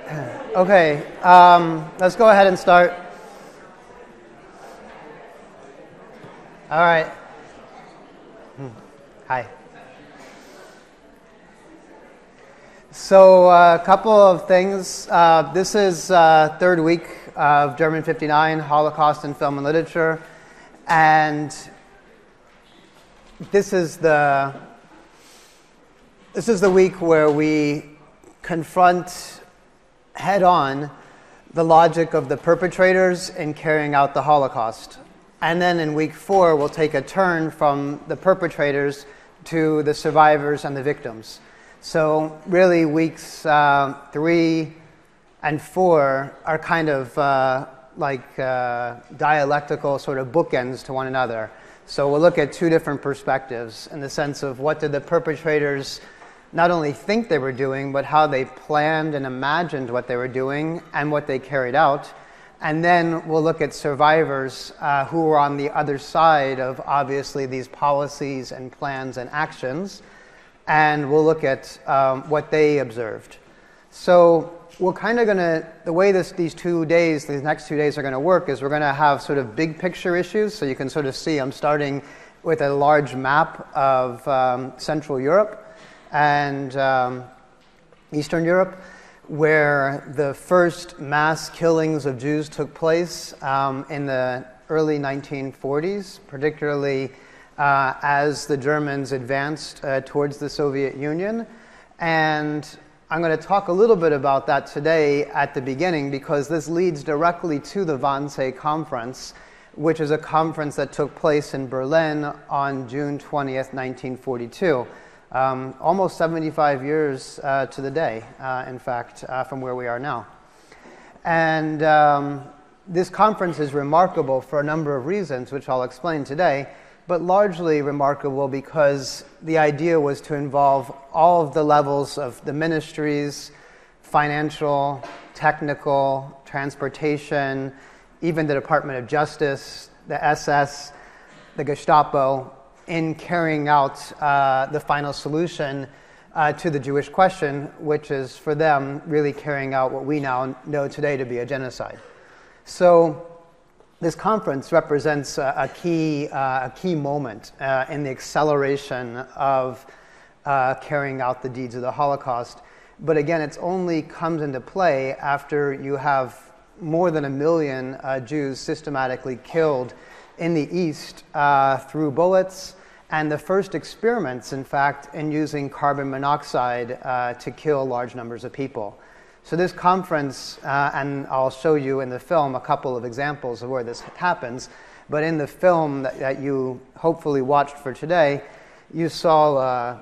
Okay, let's go ahead and start. All right. Hi. So a couple of things. This is third week of German 59, Holocaust in Film and Literature. And this is the week where we confront head-on the logic of the perpetrators in carrying out the Holocaust. And then in week 4, we'll take a turn from the perpetrators to the survivors and the victims. So really weeks 3 and 4 are kind of dialectical sort of bookends to one another. So we'll look at two different perspectives in the sense of what did the perpetrators not only think they were doing, but how they planned and imagined what they were doing and what they carried out. And then we'll look at survivors who were on the other side of, obviously, these policies and plans and actions. And we'll look at what they observed. So we're kind of going to, the way these next 2 days are going to work is we're going to have sort of big picture issues. So you can sort of see I'm starting with a large map of Central Europe and Eastern Europe, where the first mass killings of Jews took place in the early 1940s, particularly as the Germans advanced towards the Soviet Union. And I'm going to talk a little bit about that today at the beginning because this leads directly to the Wannsee Conference, which is a conference that took place in Berlin on June 20th, 1942. Almost 75 years to the day, in fact, from where we are now. And this conference is remarkable for a number of reasons, which I'll explain today, but largely remarkable because the idea was to involve all of the levels of the ministries, financial, technical, transportation, even the Department of Justice, the SS, the Gestapo, in carrying out the final solution to the Jewish question, which is for them really carrying out what we now know today to be a genocide. So this conference represents a key moment in the acceleration of carrying out the deeds of the Holocaust. But again, it only comes into play after you have more than 1 million Jews systematically killed in the East through bullets, and the first experiments, in fact, in using carbon monoxide to kill large numbers of people. So this conference, and I'll show you in the film a couple of examples of where this happens, but in the film that you hopefully watched for today, you saw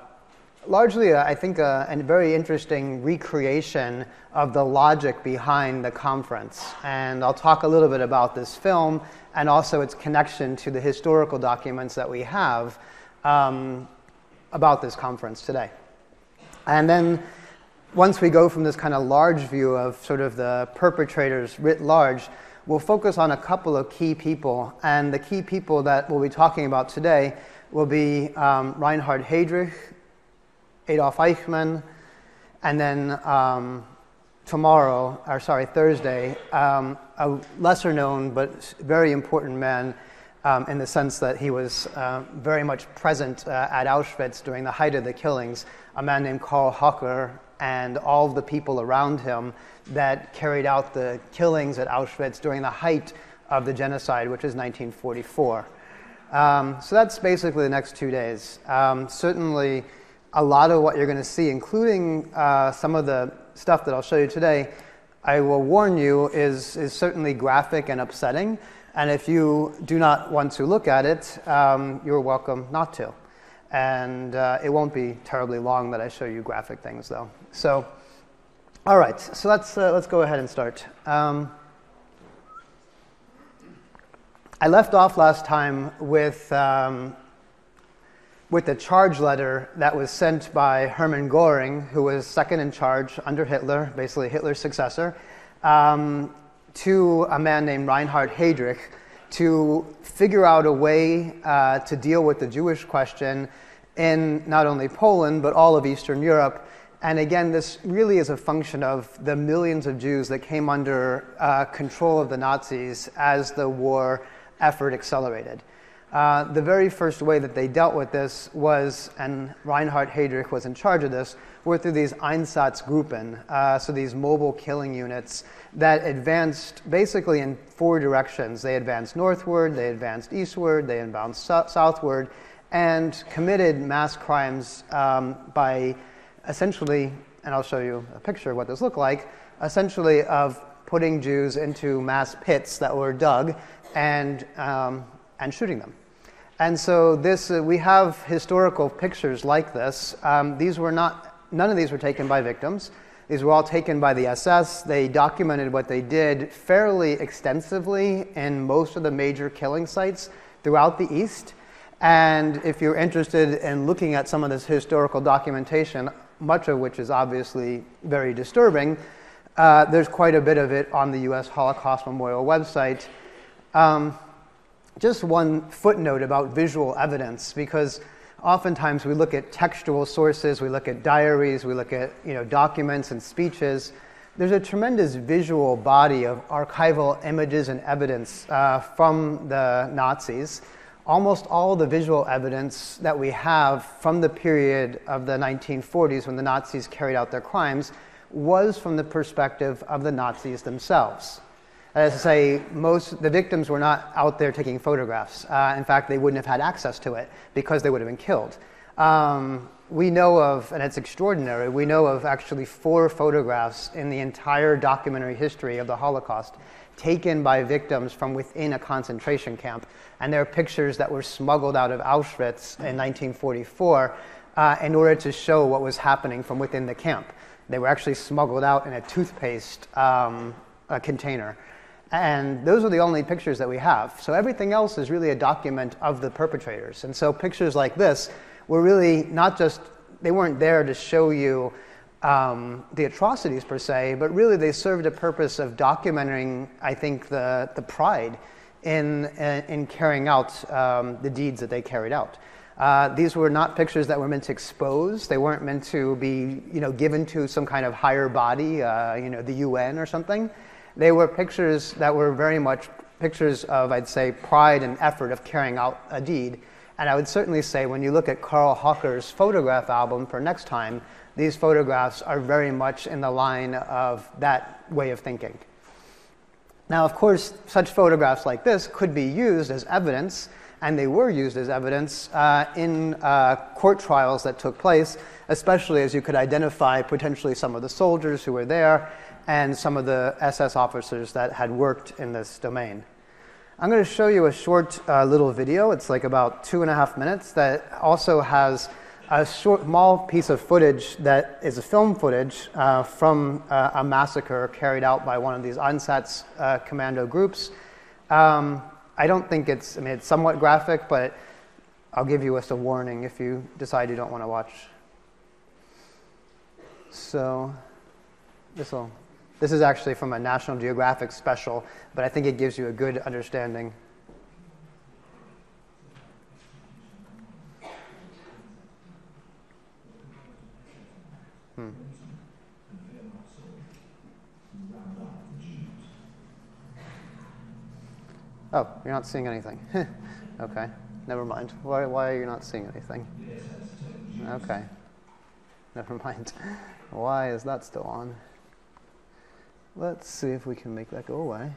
largely, I think, a very interesting recreation of the logic behind the conference. And I'll talk a little bit about this film and also its connection to the historical documents that we have about this conference today. And then once we go from this kind of large view of sort of the perpetrators writ large, we'll focus on a couple of key people. And the key people that we'll be talking about today will be Reinhard Heydrich, Adolf Eichmann, and then Thursday, a lesser known but very important man in the sense that he was very much present at Auschwitz during the height of the killings, a man named Karl Hocker and all of the people around him that carried out the killings at Auschwitz during the height of the genocide, which is 1944. So that's basically the next 2 days. Certainly, a lot of what you're going to see, including some of the stuff that I'll show you today, I will warn you, is certainly graphic and upsetting. And if you do not want to look at it, you're welcome not to. And it won't be terribly long that I show you graphic things, though. So, all right. So let's go ahead and start. I left off last time with the charge letter that was sent by Hermann Göring, who was second in charge under Hitler, basically Hitler's successor, to a man named Reinhard Heydrich to figure out a way to deal with the Jewish question in not only Poland, but all of Eastern Europe, And again, this really is a function of the millions of Jews that came under control of the Nazis as the war effort accelerated. The very first way that they dealt with this was, and Reinhard Heydrich was in charge of this, were through these Einsatzgruppen, so these mobile killing units that advanced basically in 4 directions. They advanced northward, they advanced eastward, they advanced southward, and committed mass crimes by essentially, and I'll show you a picture of what this looked like, essentially of putting Jews into mass pits that were dug and shooting them. And so this, we have historical pictures like this. These were none of these were taken by victims. These were all taken by the SS. They documented what they did fairly extensively in most of the major killing sites throughout the East. And if you're interested in looking at some of this historical documentation, much of which is obviously very disturbing, there's quite a bit of it on the U.S. Holocaust Memorial website. Just one footnote about visual evidence, because oftentimes we look at textual sources, we look at diaries, we look at documents and speeches. There's a tremendous visual body of archival images and evidence from the Nazis. Almost all the visual evidence that we have from the period of the 1940s when the Nazis carried out their crimes was from the perspective of the Nazis themselves. As I say, the victims were not out there taking photographs. In fact, they wouldn't have had access to it because they would have been killed. We know of, and it's extraordinary, we know of actually 4 photographs in the entire documentary history of the Holocaust taken by victims from within a concentration camp. And they're pictures that were smuggled out of Auschwitz in 1944 in order to show what was happening from within the camp. They were actually smuggled out in a toothpaste container. And those are the only pictures that we have. So everything else is really a document of the perpetrators. And so pictures like this were really not just, they weren't there to show you the atrocities per se, but really they served a purpose of documenting, I think, the pride in carrying out the deeds that they carried out. These were not pictures that were meant to expose. They weren't meant to be, given to some kind of higher body, the UN or something. They were pictures that were very much pictures of, I'd say, pride and effort of carrying out a deed. And I would certainly say when you look at Carl Hocker's photograph album for next time, these photographs are very much in the line of that way of thinking. Now, of course, such photographs like this could be used as evidence, and they were used as evidence in court trials that took place, especially as you could identify potentially some of the soldiers who were there and some of the SS officers that had worked in this domain. I'm going to show you a short little video. It's like about 2.5 minutes that also has a small piece of footage that is a film footage from a massacre carried out by one of these Einsatz commando groups. I don't think it's somewhat graphic, but I'll give you a warning if you decide you don't want to watch. So this is actually from a National Geographic special, but I think it gives you a good understanding. Oh, you're not seeing anything. Okay, never mind. Why are you not seeing anything? Okay, never mind. Why is that still on? Let's see if we can make that go away.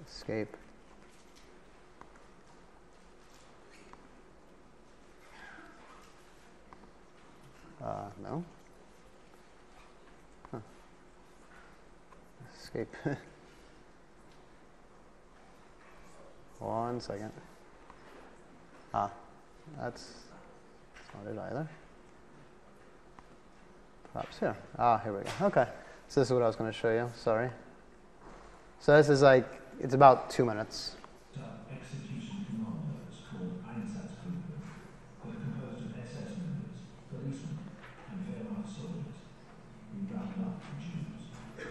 Escape. No. Huh. Escape. 1 second. That's not it either. Perhaps here. Here we go. Okay. So this is what I was going to show you. Sorry. So this is it's about 2 minutes. Execution commandos called Einsatzgruppen were composed of SS members, policemen, and Wehrmacht soldiers who rounded up the Jews.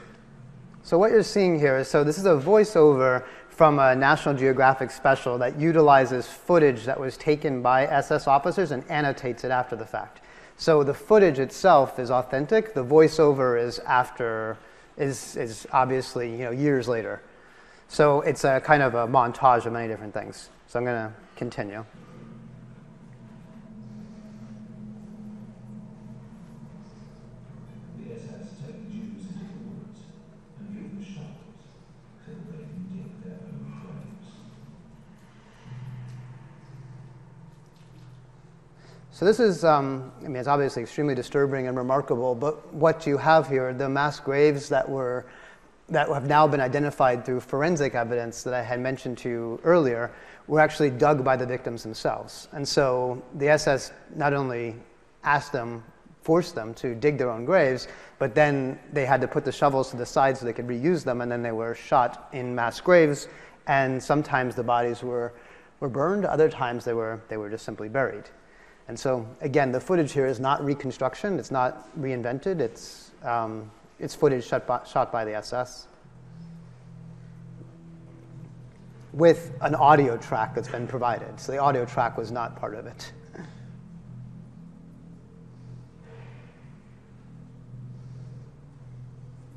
So what you're seeing here is, this is a voiceover from a National Geographic special that utilizes footage that was taken by SS officers and annotates it after the fact. So the footage itself is authentic. The voiceover is is obviously years later. So it's a kind of a montage of many different things. So I'm going to continue. The SS take the Jews into the woods and give them shovels till they can dig their own graves. So this is, it's obviously extremely disturbing and remarkable, but what you have here, the mass graves that have now been identified through forensic evidence that I had mentioned to you earlier, were actually dug by the victims themselves. And so the SS not only forced them to dig their own graves, but then they had to put the shovels to the side so they could reuse them, and then they were shot in mass graves, and sometimes the bodies were burned, other times they were just simply buried. And so, again, the footage here is not reconstruction, it's not reinvented, it's footage shot by the SS with an audio track that's been provided. So the audio track was not part of it.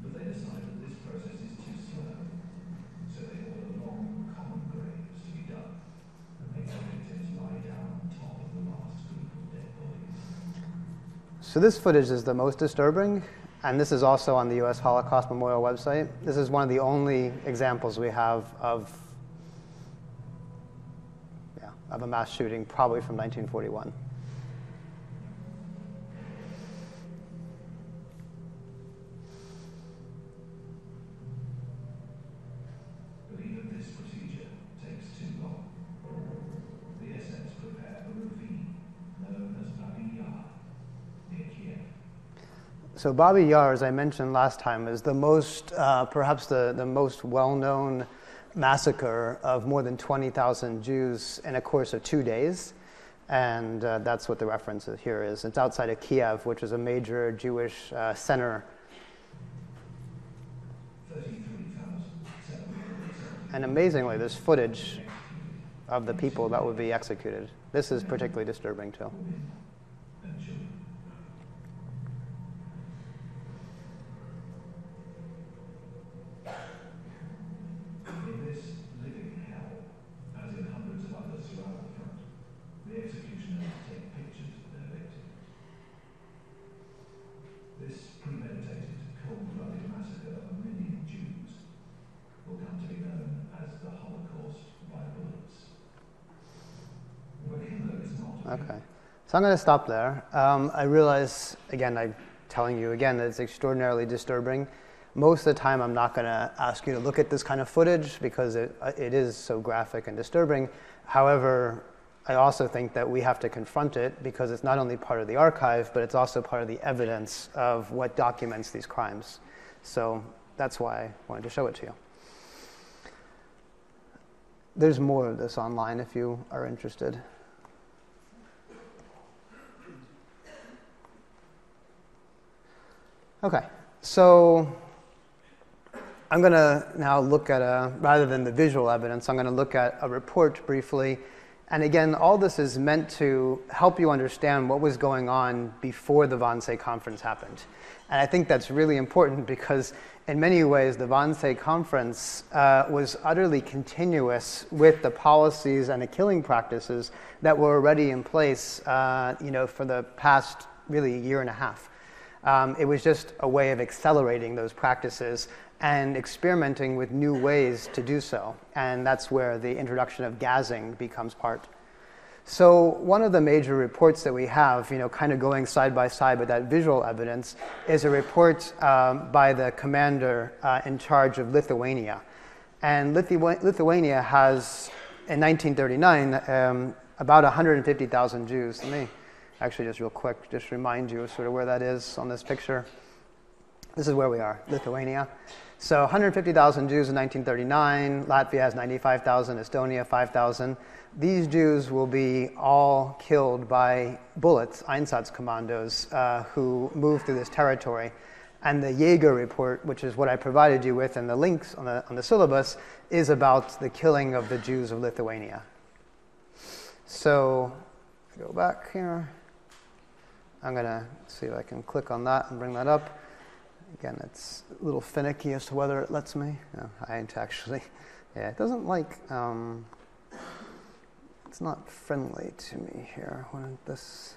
But they decide that this process is too slow, so they order long, common graves to be dug and make the victims lie down on top of the last group of dead bodies. So this footage is the most disturbing, and this is also on the U.S. Holocaust Memorial website. This is one of the only examples we have of a mass shooting, probably from 1941. But even this procedure takes too long. The SS prepare a ravine known as Babi Yar near Kiev. So Babi Yar, as I mentioned last time, is the most, perhaps the most well-known massacre of more than 20,000 Jews in a course of 2 days. And that's what the reference here is. It's outside of Kiev, which is a major Jewish center. 33,770. And amazingly, there's footage of the people that would be executed. This is particularly disturbing, too. And children. In this living hell, as in hundreds of others throughout the front, the executioners take pictures of their victims. This premeditated, cold-blooded massacre of 1 million Jews will come to be known as the Holocaust by bullets. But Hitler is not. Okay. So I'm going to stop there. I realize, again, I'm telling you again that it's extraordinarily disturbing. Most of the time, I'm not going to ask you to look at this kind of footage because it is so graphic and disturbing. However, I also think that we have to confront it because it's not only part of the archive, but it's also part of the evidence of what documents these crimes. So that's why I wanted to show it to you. There's more of this online if you are interested. Okay, so I'm going to now look at rather than the visual evidence, I'm going to look at a report briefly. And again, all this is meant to help you understand what was going on before the Wannsee Conference happened. And I think that's really important because in many ways, the Wannsee Conference was utterly continuous with the policies and the killing practices that were already in place for the past really year and a half. It was just a way of accelerating those practices and experimenting with new ways to do so. And that's where the introduction of gassing becomes part. So one of the major reports that we have, kind of going side by side with that visual evidence, is a report by the commander in charge of Lithuania. And Lithuania has, in 1939, about 150,000 Jews. Let me actually just real quick, just remind you of sort of where that is on this picture. This is where we are, Lithuania. So 150,000 Jews in 1939. Latvia has 95,000, Estonia 5,000. These Jews will be all killed by bullets, Einsatzkommandos, who move through this territory. And the Jaeger report, which is what I provided you with, and the links on the syllabus, is about the killing of the Jews of Lithuania. So, go back here. I'm going to see if I can click on that and bring that up. Again, it's a little finicky as to whether it lets me. No, I ain't actually. Yeah, it doesn't like, it's not friendly to me here. When this,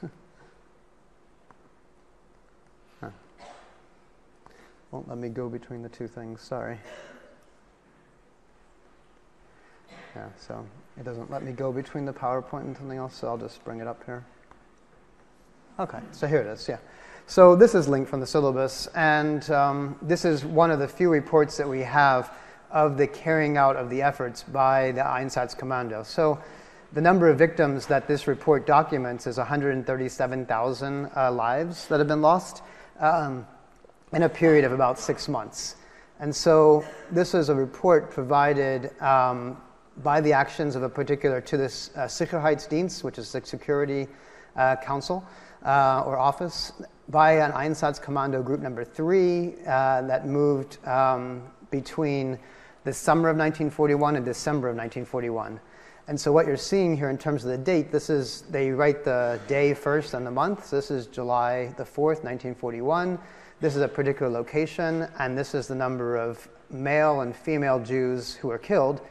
huh. Won't let me go between the two things, sorry. Yeah, so it doesn't let me go between the PowerPoint and something else, so I'll just bring it up here. Okay, so here it is, yeah. So this is linked from the syllabus, and this is one of the few reports that we have of the carrying out of the efforts by the Einsatzkommando. So the number of victims that this report documents is 137,000 lives that have been lost in a period of about 6 months. And so this is a report provided by the actions of a particular, to this Sicherheitsdienst, which is the Security Council or Office, by an Einsatzkommando Group Number 3 that moved between the summer of 1941 and December of 1941. And so what you're seeing here in terms of the date, this is, they write the day first and the month. So this is July the 4th, 1941. This is a particular location, and this is the number of male and female Jews who were killed.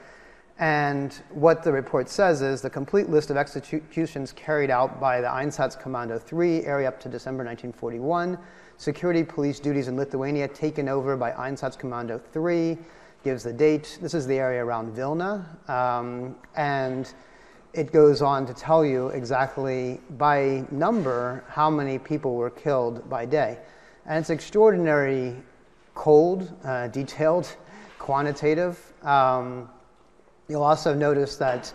And what the report says is the complete list of executions carried out by the Einsatzkommando 3 area up to December 1941. Security police duties in Lithuania taken over by Einsatzkommando 3. Gives the date. This is the area around Vilna. And it goes on to tell you exactly by number how many people were killed by day. And it's extraordinary cold, detailed, quantitative. You'll also notice that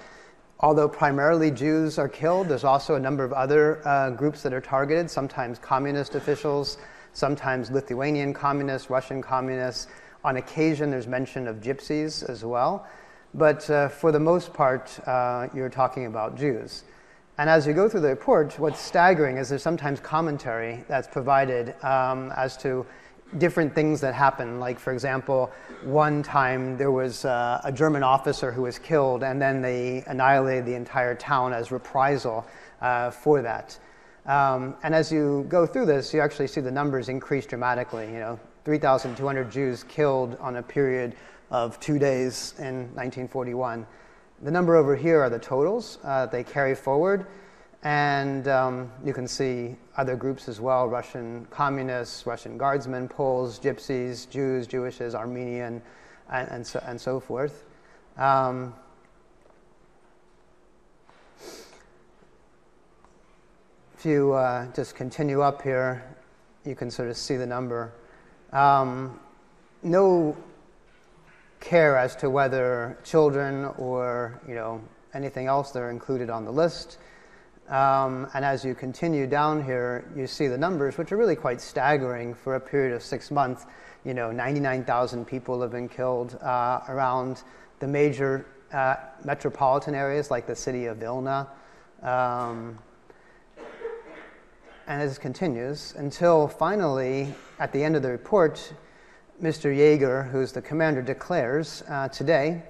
although primarily Jews are killed, there's also a number of other groups that are targeted, sometimes communist officials, sometimes Lithuanian communists, Russian communists. On occasion, there's mention of gypsies as well. But for the most part, you're talking about Jews. And as you go through the report, what's staggering is there's sometimes commentary that's provided as to different things that happen. Like, for example, one time there was a German officer who was killed, and then they annihilated the entire town as reprisal for that. And as you go through this, you actually see the numbers increase dramatically. 3,200 Jews killed on a period of 2 days in 1941. The number over here are the totals they carry forward. And you can see other groups as well: Russian communists, Russian guardsmen, Poles, gypsies, Jews, Jewishes, Armenian, and so forth. If you just continue up here, you can sort of see the number. No care as to whether children or anything else that are included on the list. And as you continue down here, you see the numbers, which are really quite staggering for a period of 6 months. 99,000 people have been killed around the major metropolitan areas like the city of Vilna. And this continues until finally, at the end of the report, Mr. Yeager, who's the commander, declares, today,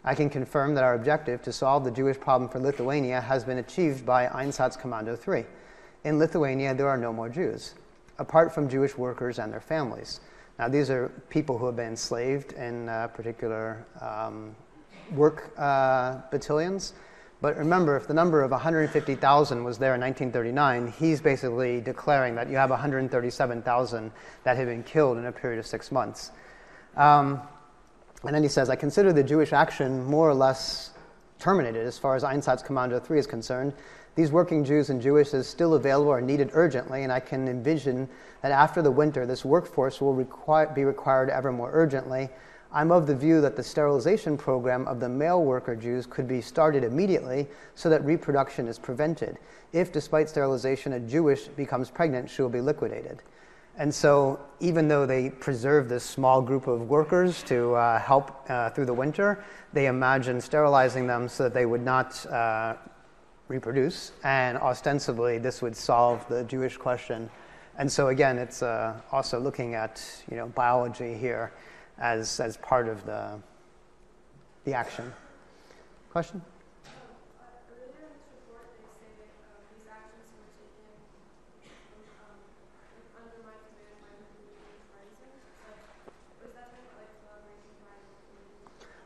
I can confirm that our objective to solve the Jewish problem for Lithuania has been achieved by Einsatzkommando 3. In Lithuania, there are no more Jews, apart from Jewish workers and their families. Now, these are people who have been enslaved in particular work battalions. But remember, if the number of 150,000 was there in 1939, he's basically declaring that you have 137,000 that have been killed in a period of 6 months. And then he says, I consider the Jewish action more or less terminated as far as Einsatzkommando 3 is concerned. These working Jews and Jewesses still available are needed urgently, and I can envision that after the winter, this workforce will be required ever more urgently. I'm of the view that the sterilization program of the male worker Jews could be started immediately so that reproduction is prevented. If, despite sterilization, a Jewish becomes pregnant, she will be liquidated. And so even though they preserve this small group of workers to help through the winter, they imagine sterilizing them so that they would not reproduce. And ostensibly, this would solve the Jewish question. And so again, it's also looking at biology here as part of the action. Question? Earlier in this report, they say that these actions were taken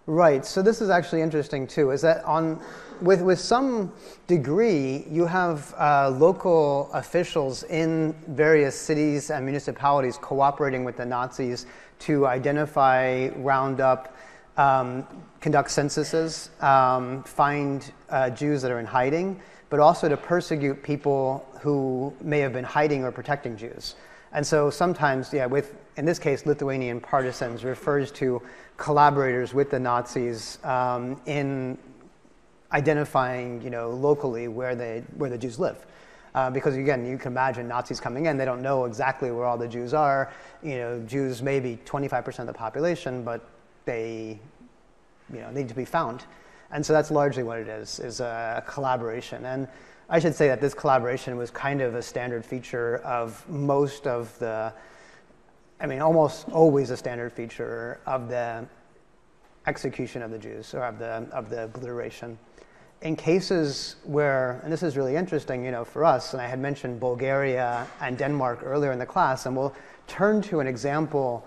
Right. So this is actually interesting too. Is that with some degree, you have local officials in various cities and municipalities cooperating with the Nazis to identify, round up, conduct censuses, find Jews that are in hiding, but also to persecute people who may have been hiding or protecting Jews. And so sometimes, in this case, Lithuanian partisans refers to collaborators with the Nazis in identifying, locally where the Jews live. Because again, you can imagine Nazis coming in, they don't know exactly where all the Jews are. Jews may be 25% of the population, but they, need to be found. And so that's largely what it is a collaboration. And I should say that this collaboration was kind of a standard feature of most of almost always a standard feature of the execution of the Jews, or of the obliteration. In cases where, and this is really interesting, for us, and I had mentioned Bulgaria and Denmark earlier in the class, and we'll turn to an example,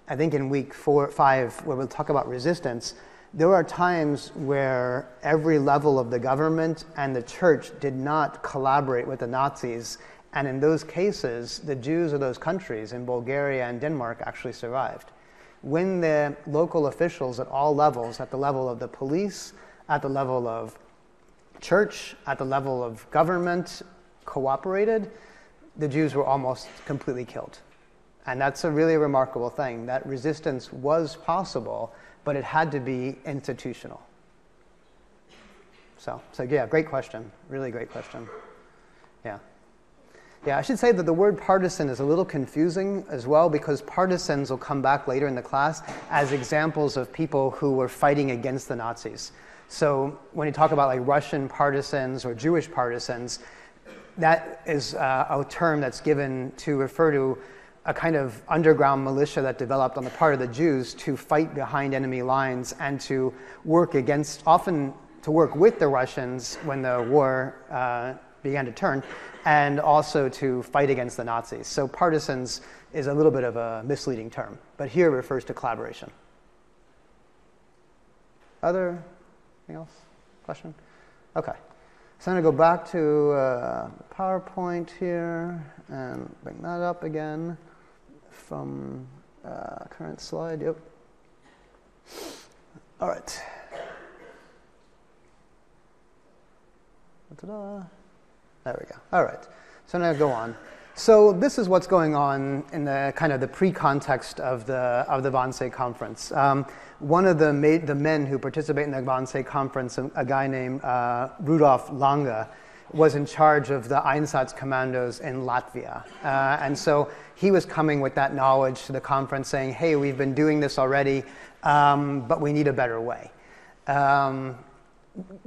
I think in week 4 or 5, where we'll talk about resistance. There are times where every level of the government and the church did not collaborate with the Nazis, and in those cases, the Jews of those countries, in Bulgaria and Denmark, actually survived. When the local officials at all levels, at the level of the police, at the level of church, at the level of government, cooperated, the Jews were almost completely killed. And that's a really remarkable thing. That resistance was possible, but it had to be institutional. So yeah, great question. Really great question. Yeah. Yeah, I should say that the word partisan is a little confusing as well, because partisans will come back later in the class as examples of people who were fighting against the Nazis. So when you talk about like Russian partisans or Jewish partisans, that is a term that's given to refer to a kind of underground militia that developed on the part of the Jews to fight behind enemy lines and to work against, often to work with the Russians when the war began to turn, and also to fight against the Nazis. So partisans is a little bit of a misleading term, but here it refers to collaboration. Anything else? Question? Okay. So I'm going to go back to PowerPoint here and bring that up again from current slide. Yep. All right. Ta-da. There we go. All right. So now go on. So this is what's going on in the kind of the pre-context of the Wannsee conference. One of the men who participate in the Wannsee conference, a guy named Rudolf Lange, was in charge of the Einsatzkommandos in Latvia. And so he was coming with that knowledge to the conference saying, hey, we've been doing this already, but we need a better way.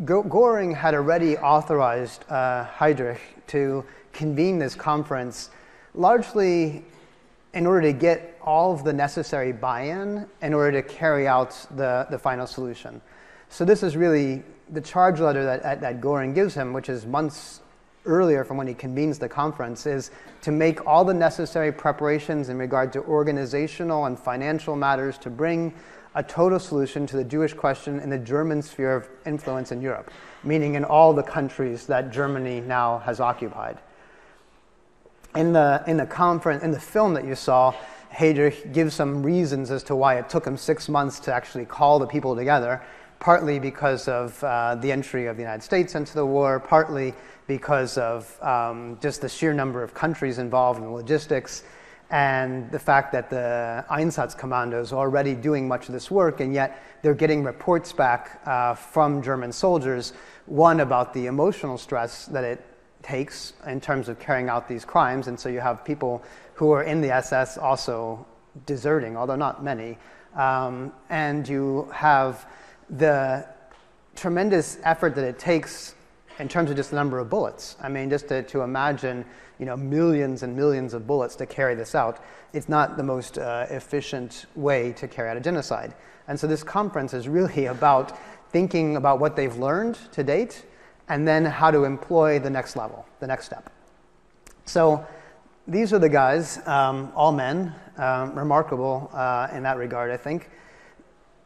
Göring had already authorized Heydrich to convene this conference largely in order to get all of the necessary buy-in in order to carry out the final solution. So this is really the charge letter that Göring gives him, which is months earlier from when he convenes the conference, is to make all the necessary preparations in regard to organizational and financial matters to bring a total solution to the Jewish question in the German sphere of influence in Europe, meaning in all the countries that Germany now has occupied. In the conference, in the film that you saw, Heydrich gives some reasons as to why it took him 6 months to actually call the people together, partly because of the entry of the United States into the war, partly because of just the sheer number of countries involved in the logistics, and the fact that the Einsatzkommandos are already doing much of this work, and yet they're getting reports back from German soldiers, one about the emotional stress that it takes in terms of carrying out these crimes, and so you have people who are in the SS also deserting, although not many, and you have the tremendous effort that it takes in terms of just the number of bullets. I mean, just to imagine, millions and millions of bullets to carry this out, it's not the most efficient way to carry out a genocide. And so this conference is really about thinking about what they've learned to date, and then how to employ the next level, the next step. So these are the guys, all men, remarkable in that regard, I think.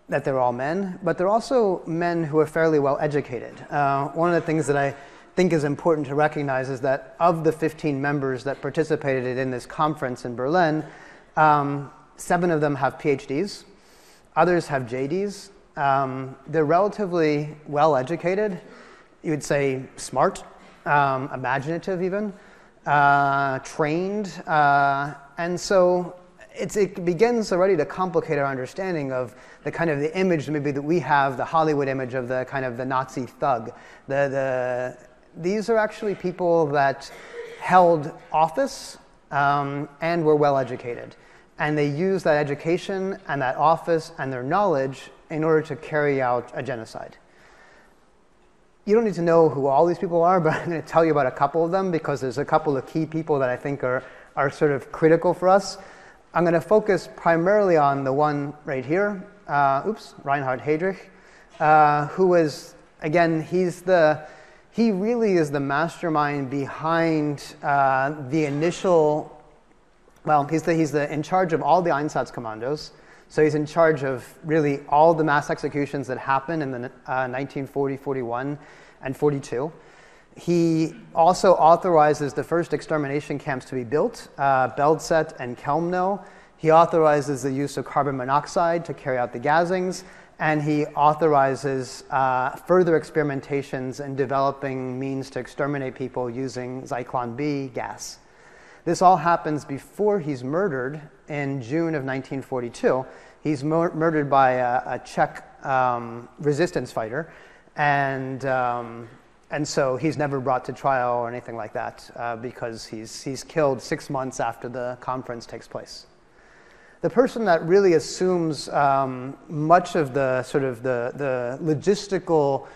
that they're all men, but they're also men who are fairly well educated. One of the things that I think is important to recognize is that of the 15 members that participated in this conference in Berlin, 7 of them have PhDs, others have JDs. They're relatively well educated, you would say smart, imaginative even, trained, and so it begins already to complicate our understanding of the kind of the image maybe that we have, the Hollywood image of the kind of the Nazi thug. These are actually people that held office and were well educated. And they used that education and that office and their knowledge in order to carry out a genocide. You don't need to know who all these people are, but I'm going to tell you about a couple of them because there's a couple of key people that I think are sort of critical for us. I'm going to focus primarily on the one right here, Reinhard Heydrich, who is, again, he really is the mastermind behind the initial, well, he's in charge of all the Einsatzkommandos. So he's in charge of really all the mass executions that happened in the 1940, 41, and 42. He also authorizes the first extermination camps to be built, Belzec and Chelmno. He authorizes the use of carbon monoxide to carry out the gassings, and he authorizes further experimentations in developing means to exterminate people using Zyklon B gas. This all happens before he's murdered in June of 1942. He's murdered by a Czech resistance fighter, and so he's never brought to trial or anything like that because he's killed 6 months after the conference takes place. The person that really assumes much of the sort of the logistical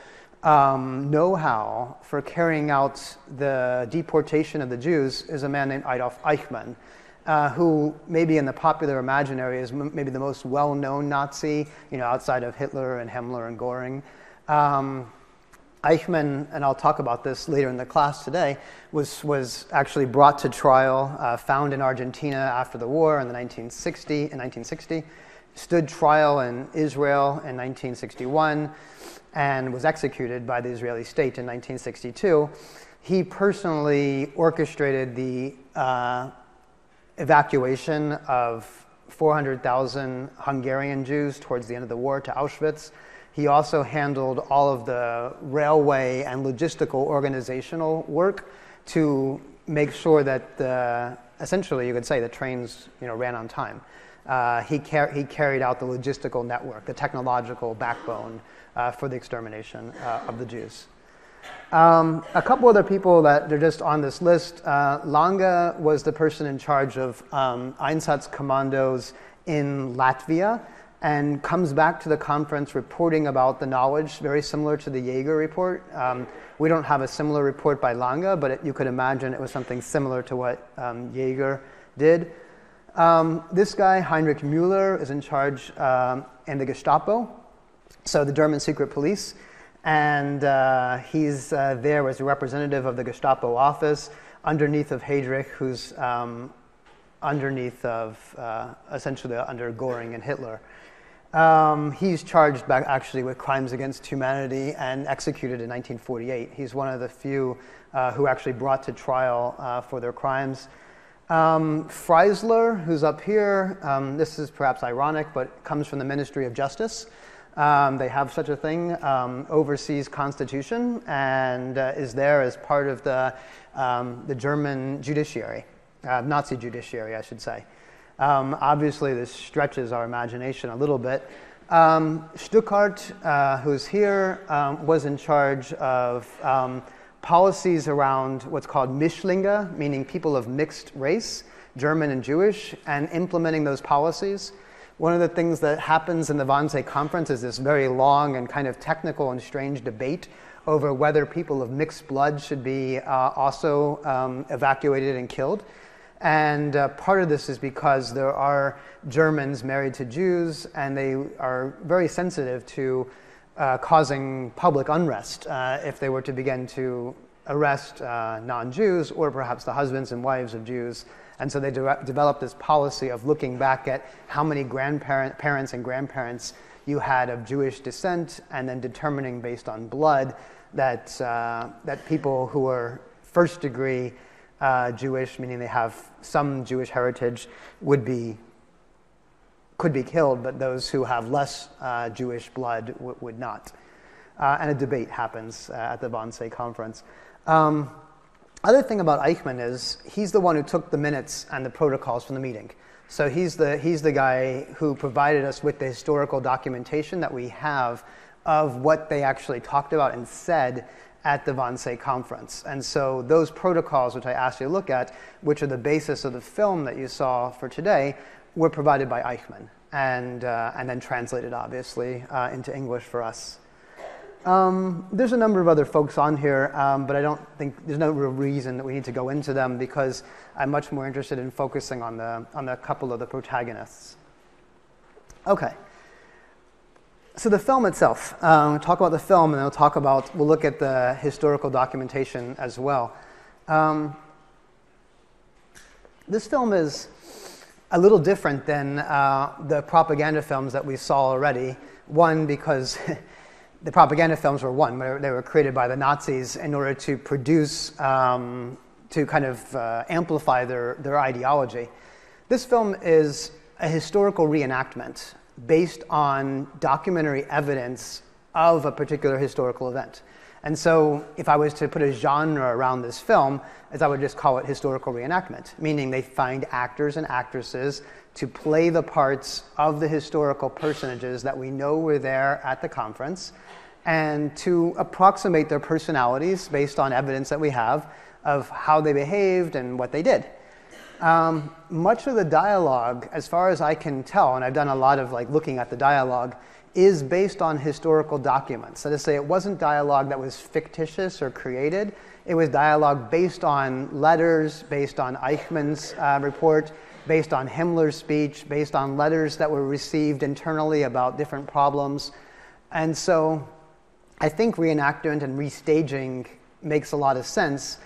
know-how for carrying out the deportation of the Jews is a man named Adolf Eichmann, who maybe in the popular imaginary is maybe the most well-known Nazi, outside of Hitler and Himmler and Göring. Eichmann, and I'll talk about this later in the class today, was actually brought to trial, found in Argentina after the war in 1960, stood trial in Israel in 1961, and was executed by the Israeli state in 1962. He personally orchestrated the evacuation of 400,000 Hungarian Jews towards the end of the war to Auschwitz. He also handled all of the railway and logistical organizational work to make sure that essentially you could say the trains ran on time. He carried out the logistical network, the technological backbone for the extermination of the Jews. A couple other people that are just on this list. Lange was the person in charge of Einsatzkommandos in Latvia, and comes back to the conference reporting about the knowledge, very similar to the Jaeger report. We don't have a similar report by Lange, but you could imagine it was something similar to what Jaeger did. This guy, Heinrich Müller, is in charge in the Gestapo, so the German secret police, and he's there as a representative of the Gestapo office, underneath of Heydrich, who's underneath of, essentially under Göring and Hitler. He's charged back actually with crimes against humanity and executed in 1948. He's one of the few who actually brought to trial for their crimes. Freisler, who's up here, this is perhaps ironic, but comes from the Ministry of Justice. They have such a thing, oversees constitution, and is there as part of the German judiciary, Nazi judiciary, I should say. Obviously, this stretches our imagination a little bit. Stuckart, who's here, was in charge of policies around what's called Mischlinge, meaning people of mixed race, German and Jewish, and implementing those policies. One of the things that happens in the Wannsee Conference is this very long and kind of technical and strange debate over whether people of mixed blood should be also evacuated and killed. And part of this is because there are Germans married to Jews, and they are very sensitive to causing public unrest if they were to begin to arrest non-Jews or perhaps the husbands and wives of Jews. And so they developed this policy of looking back at how many parents and grandparents you had of Jewish descent, and then determining based on blood that, that people who are first degree Jewish, meaning they have some Jewish heritage, could be killed, but those who have less Jewish blood would not. And a debate happens at the Wannsee conference. Other thing about Eichmann is he's the one who took the minutes and the protocols from the meeting. So he's the guy who provided us with the historical documentation that we have of what they actually talked about and said at the Wannsee conference. And so those protocols, which I asked you to look at, which are the basis of the film that you saw for today, were provided by Eichmann and then translated, obviously, into English for us. There's a number of other folks on here, but I don't think there's no real reason that we need to go into them because I'm much more interested in focusing on the couple of the protagonists. Okay. So the film itself. We'll talk about the film, and we'll look at the historical documentation as well. This film is a little different than the propaganda films that we saw already. One, because the propaganda films were they were created by the Nazis in order to produce, to kind of amplify their ideology. This film is a historical reenactment based on documentary evidence of a particular historical event. And so if I was to put a genre around this film, I would just call it historical reenactment, meaning they find actors and actresses to play the parts of the historical personages that we know were there at the conference and to approximate their personalities based on evidence that we have of how they behaved and what they did. Much of the dialogue, as far as I can tell, and I've done a lot of looking at the dialogue, is based on historical documents. So to say, it wasn't dialogue that was fictitious or created. It was dialogue based on letters, based on Eichmann's report, based on Himmler's speech, based on letters that were received internally about different problems. And so I think reenactment and restaging makes a lot of sense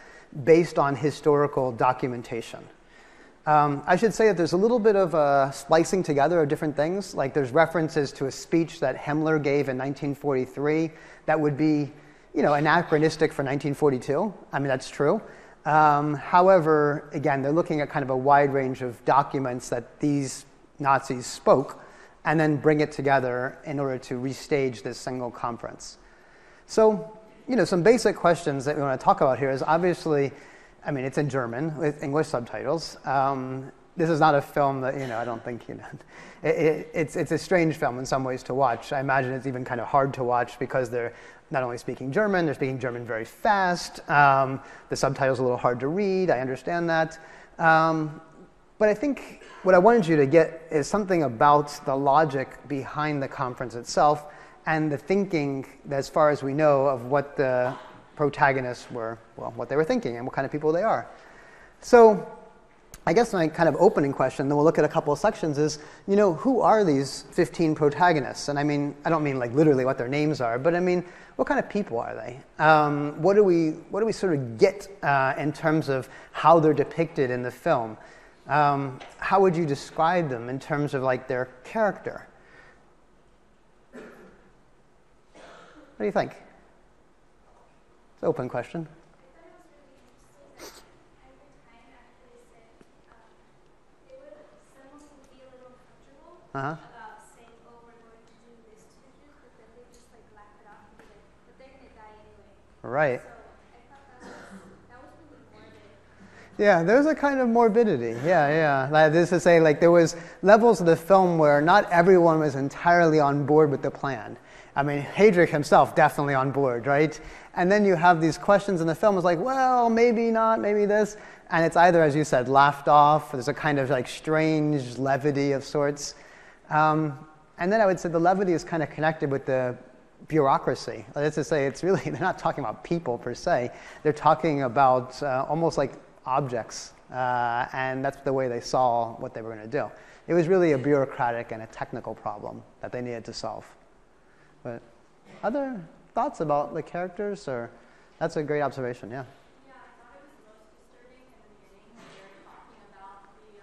based on historical documentation. I should say that there's a little bit of a splicing together of different things. Like there's references to a speech that Himmler gave in 1943 that would be, anachronistic for 1942. I mean, that's true. However, again, they're looking at kind of a wide range of documents that these Nazis spoke and then bring it together in order to restage this single conference. So, some basic questions that we want to talk about here is obviously, it's in German with English subtitles. This is not a film that, I don't think, it's a strange film in some ways to watch. I imagine it's even kind of hard to watch because they're not only speaking German, they're speaking German very fast. The subtitles are a little hard to read. I understand that. But I think what I wanted you to get is something about the logic behind the conference itself and the thinking, as far as we know, of what the protagonists were, what they were thinking and what kind of people they are. So I guess my kind of opening question, then we'll look at a couple of sections, is, who are these 15 protagonists? And I don't mean literally what their names are, but what kind of people are they? What do we sort of get in terms of how they're depicted in the film? How would you describe them in terms of their character? What do you think? It's an open question. About saying, oh, we're going to do this to the Jews, but then they just laugh it off and be but they're going to die anyway. Right. So I thought that was really morbid. Yeah, there's a kind of morbidity. Yeah. This is to say, there was levels of the film where not everyone was entirely on board with the plan. Heydrich himself definitely on board, right? And then you have these questions in the film. It's well, maybe not, maybe this. And it's either, as you said, laughed off. There's a kind of strange levity of sorts. And then I would say the levity is kind of connected with the bureaucracy. That's to say, it's really, they're not talking about people per se. They're talking about almost like objects. And that's the way they saw what they were going to do. It was really a bureaucratic and a technical problem that they needed to solve. But other thoughts about the characters? Or that's a great observation, yeah. Yeah, I thought it was most disturbing in the beginning when they were talking about the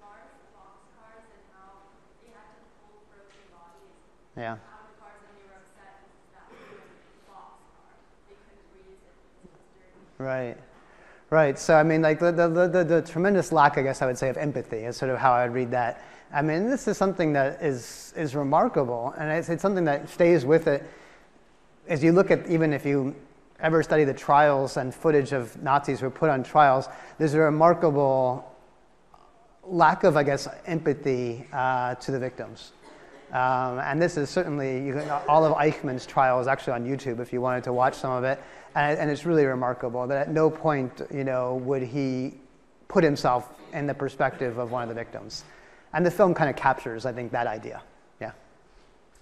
cars, the boxcars, and how they had to pull frozen bodies Yeah. how many cars and they were upset that boxcar they couldn't reuse it because it was dirty. Right. Right. So I mean, like the tremendous lack, I guess I would say, of empathy is sort of how I would read that. I mean, this is something that is remarkable, and it's something that stays with it as you look at, even if you ever study the trials and footage of Nazis who were put on trials, there's a remarkable lack of, I guess, empathy to the victims. And this is certainly, all of Eichmann's trial is actually on YouTube if you wanted to watch some of it. And it's really remarkable that at no point, would he put himself in the perspective of one of the victims. And the film kind of captures, I think, that idea. Yeah.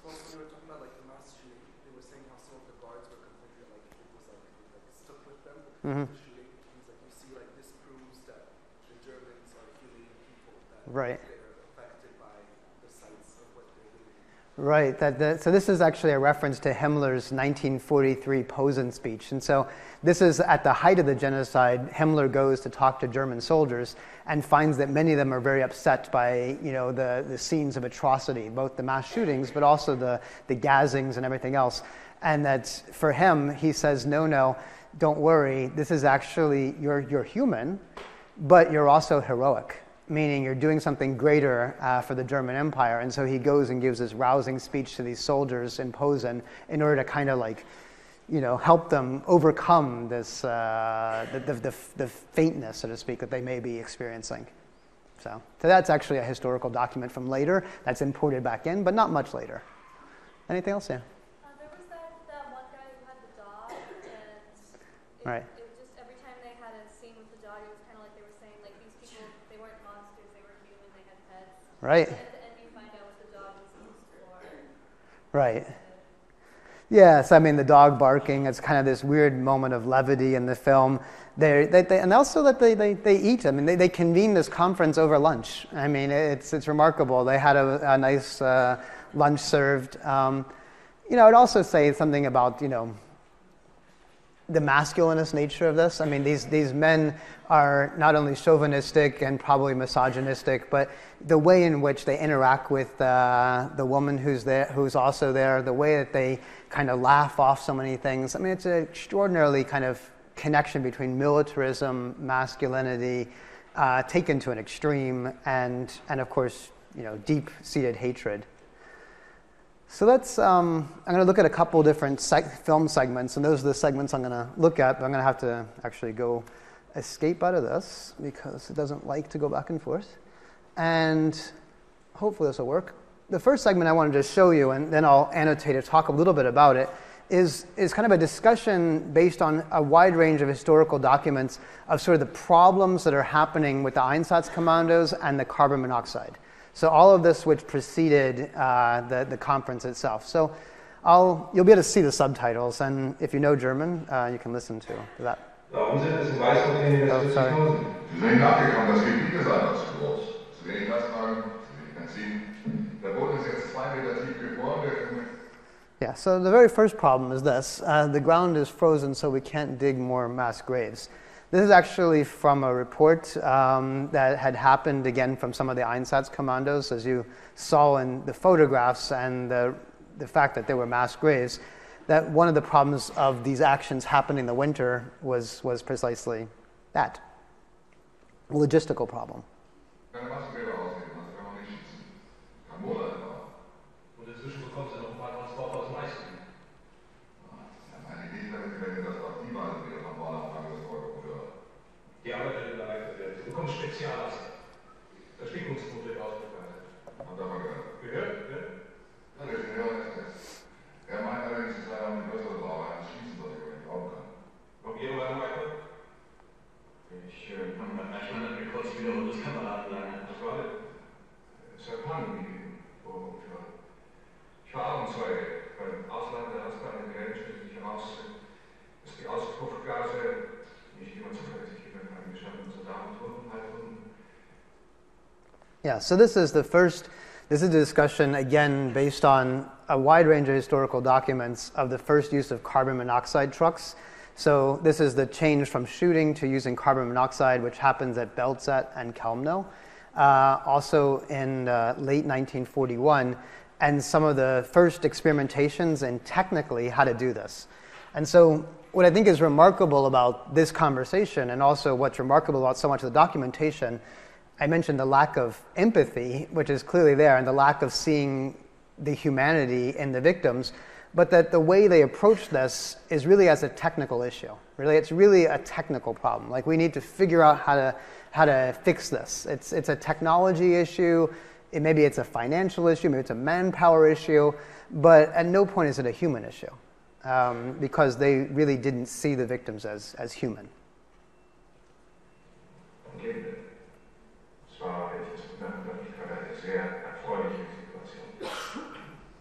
Well, when we were talking about like the mass shooting, they were saying how some of the guards were complaining that like it was like stuck with them. Mm-hmm. The shooting. He's like, you see, like this proves that the Germans are humane people, that Right. they're affected by the sights of what they're doing. Right. So this is actually a reference to Himmler's 1943 Posen speech. And so this is at the height of the genocide. Himmler goes to talk to German soldiers and finds that many of them are very upset by, the scenes of atrocity, both the mass shootings, but also the gassings and everything else. And that for him, he says, no, don't worry. This is actually, you're human, but you're also heroic. Meaning you're doing something greater for the German Empire. And so he goes and gives this rousing speech to these soldiers in Posen in order to kind of like, help them overcome this, the faintness, so to speak, that they may be experiencing. So that's actually a historical document from later that's imported back in, but not much later. Anything else? Yeah. There was that one guy who had the dog, and Right. it was just every time they had a scene with the dog, it was kind of like they were saying, like, these people, they weren't monsters, they were human, they had pets. Right. And at the end, you find out what the dog was used for. Right. Yes, I mean the dog barking. It's kind of this weird moment of levity in the film. And also that they eat. I mean, they convene this conference over lunch. I mean, it's remarkable. They had a nice lunch served. I'd also say something about the masculinist nature of this. I mean, these men are not only chauvinistic and probably misogynistic, but the way in which they interact with the woman who's also there, the way that they kind of laugh off so many things. I mean, it's an extraordinarily kind of connection between militarism, masculinity, taken to an extreme, and of course, deep-seated hatred. So I'm going to look at a couple different film segments, and those are the segments I'm going to look at, but I'm going to have to actually escape out of this because it doesn't like to go back and forth. And hopefully this will work. The first segment I wanted to show you, and then I'll annotate it, talk a little bit about it, is kind of a discussion based on a wide range of historical documents of sort of the problems that are happening with the Einsatzkommandos and the carbon monoxide. So all of this which preceded the conference itself. So you'll be able to see the subtitles, and if you know German, you can listen to that. Warum sind es in Weißrussland in Oh, sorry. 40.000? Sie sind nachgekommen, das Gebiet ist einfach zu groß. Zu wenig Lastwagen, zu wenig Benzin. Der Boden ist jetzt 2 Meter tief gefroren. Yeah, so the very first problem is this. The ground is frozen, so we can't dig more mass graves. This is actually from a report that had happened, again, from some of the Einsatzkommandos, as you saw in the photographs and the fact that there were mass graves, that one of the problems of these actions happening in the winter was precisely that, a logistical problem. Keine Massengräber ausheben, das kann man nicht schießen. Kann Monate dauern. Und inzwischen bekommen sie noch ein paar Transporte aus dem Eisgebiet. Ja, meine Idee ist, wenn ihr das aktiver als wir vom Bauernanfang des Euro für. Die Arbeit wird geleitet werden. Sie bekommen Speziallaster. Verstickungsquote wird ausgebreitet. Habt ihr mal gehört? Gehört? Ja? Ja, der Ingenieur ist das. Er meint allerdings, es sei auch eine größere Brauerei als schließen, was ich über ihn glauben kann. Noch Ihre Meinung, Michael? Ich kann mir kurz wiederholen, das Kameraden sagen. Was war denn? Es hat Pannen gegeben, vor ungefähr. Ich war Augenzeuge. Beim Ausland der Lastbahn in Grenzen stellte sich heraus, dass die Auspuffgase nicht immer zuverlässig gewendet haben. Gestanden Soldaten wurden, halbwunden. Yeah, so this is a discussion, again, based on a wide range of historical documents of the first use of carbon monoxide trucks. So this is the change from shooting to using carbon monoxide, which happens at Belzet and Kelmno, also in late 1941. and some of the first experimentations in technically how to do this. And so what I think is remarkable about this conversation, and also what's remarkable about so much of the documentation, I mentioned the lack of empathy, which is clearly there, and the lack of seeing the humanity in the victims, but that the way they approach this is really as a technical issue. Really, it's really a technical problem. Like, we need to figure out how to fix this. It's a technology issue. Maybe it's a financial issue. Maybe it's a manpower issue. But at no point is it a human issue, because they really didn't see the victims as human.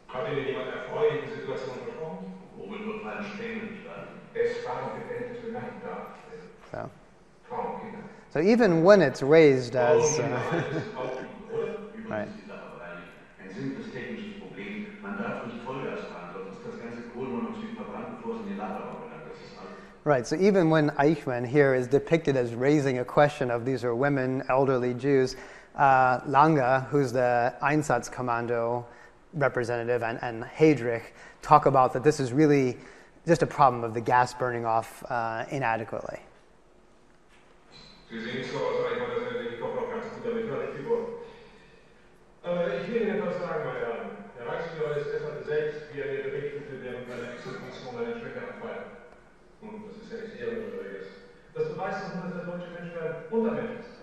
Hat Ihnen jemand erfreuliche Situation versprochen? Womit wir fallen stehen nicht wahr? Es waren geendete Nacht da. Frauen, Kinder. So even when it's raised as... right. Ein simples technisches Problem. Man darf nicht Vollgas fahren, sonst ist das ganze Kohlenmonoxid verbrannt, bevor es in die Lagerung gelangt. Das ist alles. Right, so even when Eichmann here is depicted as raising a question of these are women, elderly Jews, Lange, who's the Einsatzkommando representative, and Heydrich talk about that this is really just a problem of the gas burning off inadequately. Sie sehen nicht so aus, Eichmann, dass er den Kopf noch ganz gut damit fertig geworden. Ich will Ihnen etwas sagen, meine Herren. Der Reichsführer SS hatte selbst, wie er mir berichtete, während seiner Exekution einen Schrecken feiern. Nun, das ist ja nichts Ehrenrühriges. Das beweist doch nur, dass der deutsche Mensch ein Untermensch ist.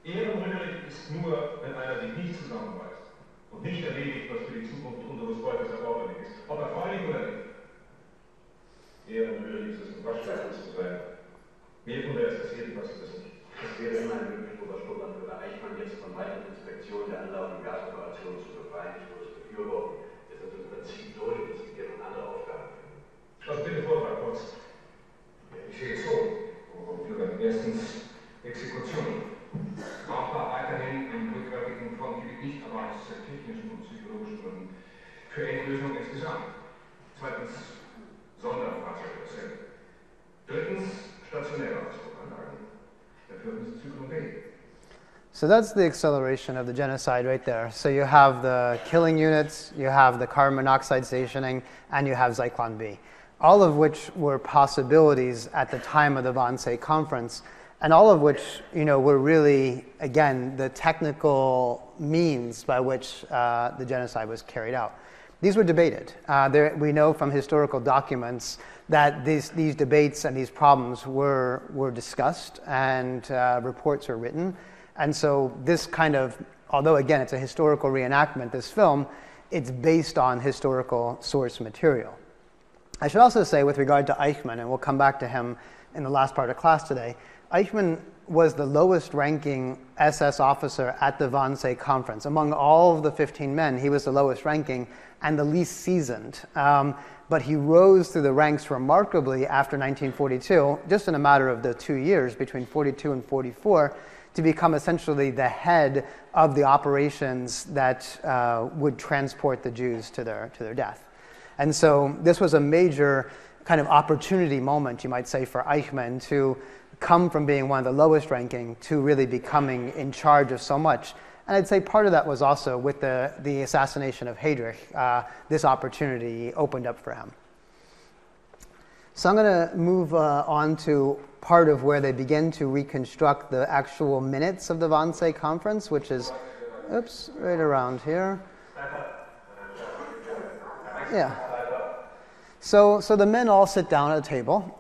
Ehrenrührig ist nur, wenn einer sich nicht zusammenbeißt und nicht erledigt, was für die Zukunft unseres Volkes erforderlich ist, ob erfreulich oder nicht. Ehrenrührig ist es, ein Waschbeißer zu sein. Mir von der SS jedenfalls ist es nicht. Es wäre immer ein möglicher Oberstdorf für Eichmann jetzt von weiteren Inspektionen der anlaufenden Gasoperationen zu befreien, nicht nur zu befürworten. Das ist im Prinzip deutlich, dass wir noch andere Aufgaben finden. Also bitte Vortrag, kurz. Ich sehe es so. Erstens Exekution. Brauchbar weiterhin im rückwärtigen Frontgebiet nicht, aber aus technischen und psychologischen Gründen. Für Endlösung insgesamt. Zweitens Sonderfahrzeuge dasselbe. Drittens stationäre Ausdruckanlagen. Der viertens Zyklopädie. So that's the acceleration of the genocide right there. So you have the killing units, you have the carbon monoxide stationing, and you have Zyklon B. All of which were possibilities at the time of the Wannsee Conference, and all of which, were really, again, the technical means by which the genocide was carried out. These were debated. We know from historical documents that these debates and these problems were discussed, and reports were written. And so this kind of, although again it's a historical reenactment, this film, it's based on historical source material. I should also say, with regard to Eichmann, and we'll come back to him in the last part of class today, Eichmann was the lowest ranking SS officer at the Wannsee Conference. Among all of the 15 men, he was the lowest ranking and the least seasoned. But he rose through the ranks remarkably after 1942, just in a matter of the 2 years between 42 and 44, to become essentially the head of the operations that would transport the Jews to their death. And so this was a major kind of opportunity moment, you might say, for Eichmann to come from being one of the lowest ranking to really becoming in charge of so much. And I'd say part of that was also with the assassination of Heydrich. This opportunity opened up for him. So I'm going to move on to part of where they begin to reconstruct the actual minutes of the Wannsee Conference, which is, right around here. Yeah. So the men all sit down at a table.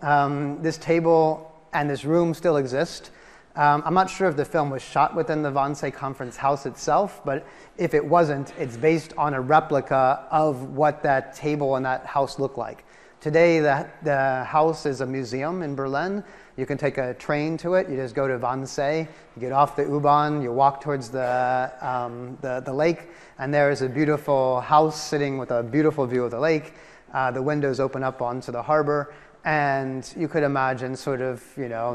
This table and this room still exist. I'm not sure if the film was shot within the Wannsee Conference house itself, but if it wasn't, it's based on a replica of what that table and that house looked like. Today, the house is a museum in Berlin. You can take a train to it. You just go to Wannsee. You get off the U-Bahn. You walk towards the lake, and there is a beautiful house sitting with a beautiful view of the lake. The windows open up onto the harbor, and you could imagine sort of,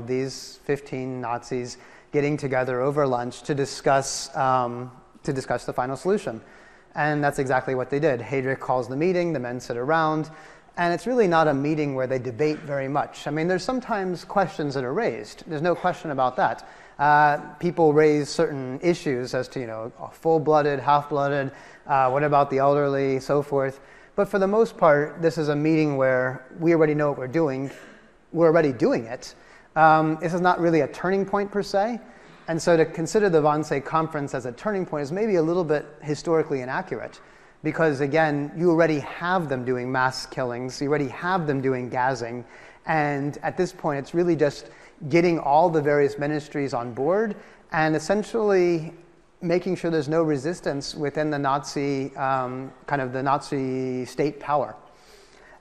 these 15 Nazis getting together over lunch to discuss the final solution. And that's exactly what they did. Heydrich calls the meeting. The men sit around. And it's really not a meeting where they debate very much. I mean, there's sometimes questions that are raised. There's no question about that. People raise certain issues as to, full-blooded, half-blooded, what about the elderly, so forth. But for the most part, this is a meeting where we already know what we're doing. We're already doing it. This is not really a turning point per se. And so to consider the Wannsee Conference as a turning point is maybe a little bit historically inaccurate. Because again, you already have them doing mass killings. You already have them doing gassing. And at this point, it's really just getting all the various ministries on board and essentially making sure there's no resistance within the Nazi, the Nazi state power.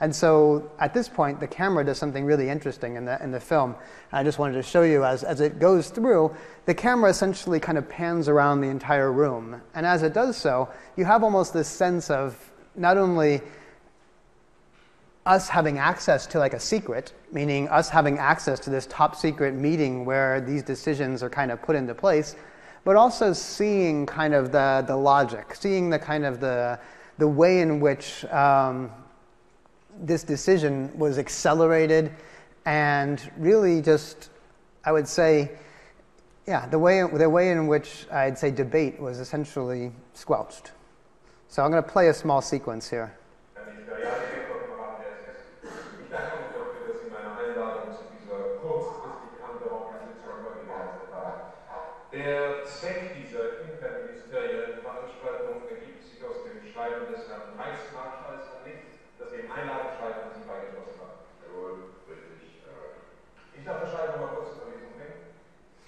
And so at this point, the camera does something really interesting in the film. I just wanted to show you as it goes through, the camera essentially kind of pans around the entire room. And as it does so, you have almost this sense of not only us having access to like a secret, meaning us having access to this top secret meeting where these decisions are kind of put into place, but also seeing kind of the logic, seeing the kind of the way in which this decision was accelerated and really just, I would say, the way in which I'd say debate was essentially squelched. So I'm going to play a small sequence here. Der Zweck dieser interministeriellen Veranstaltung ergibt sich aus dem Schreiben des Herrn Reichsmarschalls an mich, das wir im Einladungsschreiben an Sie beigeschlossen haben. Jawohl, richtig. Ich darf das Schreiben mal kurz zur Verlesung bringen.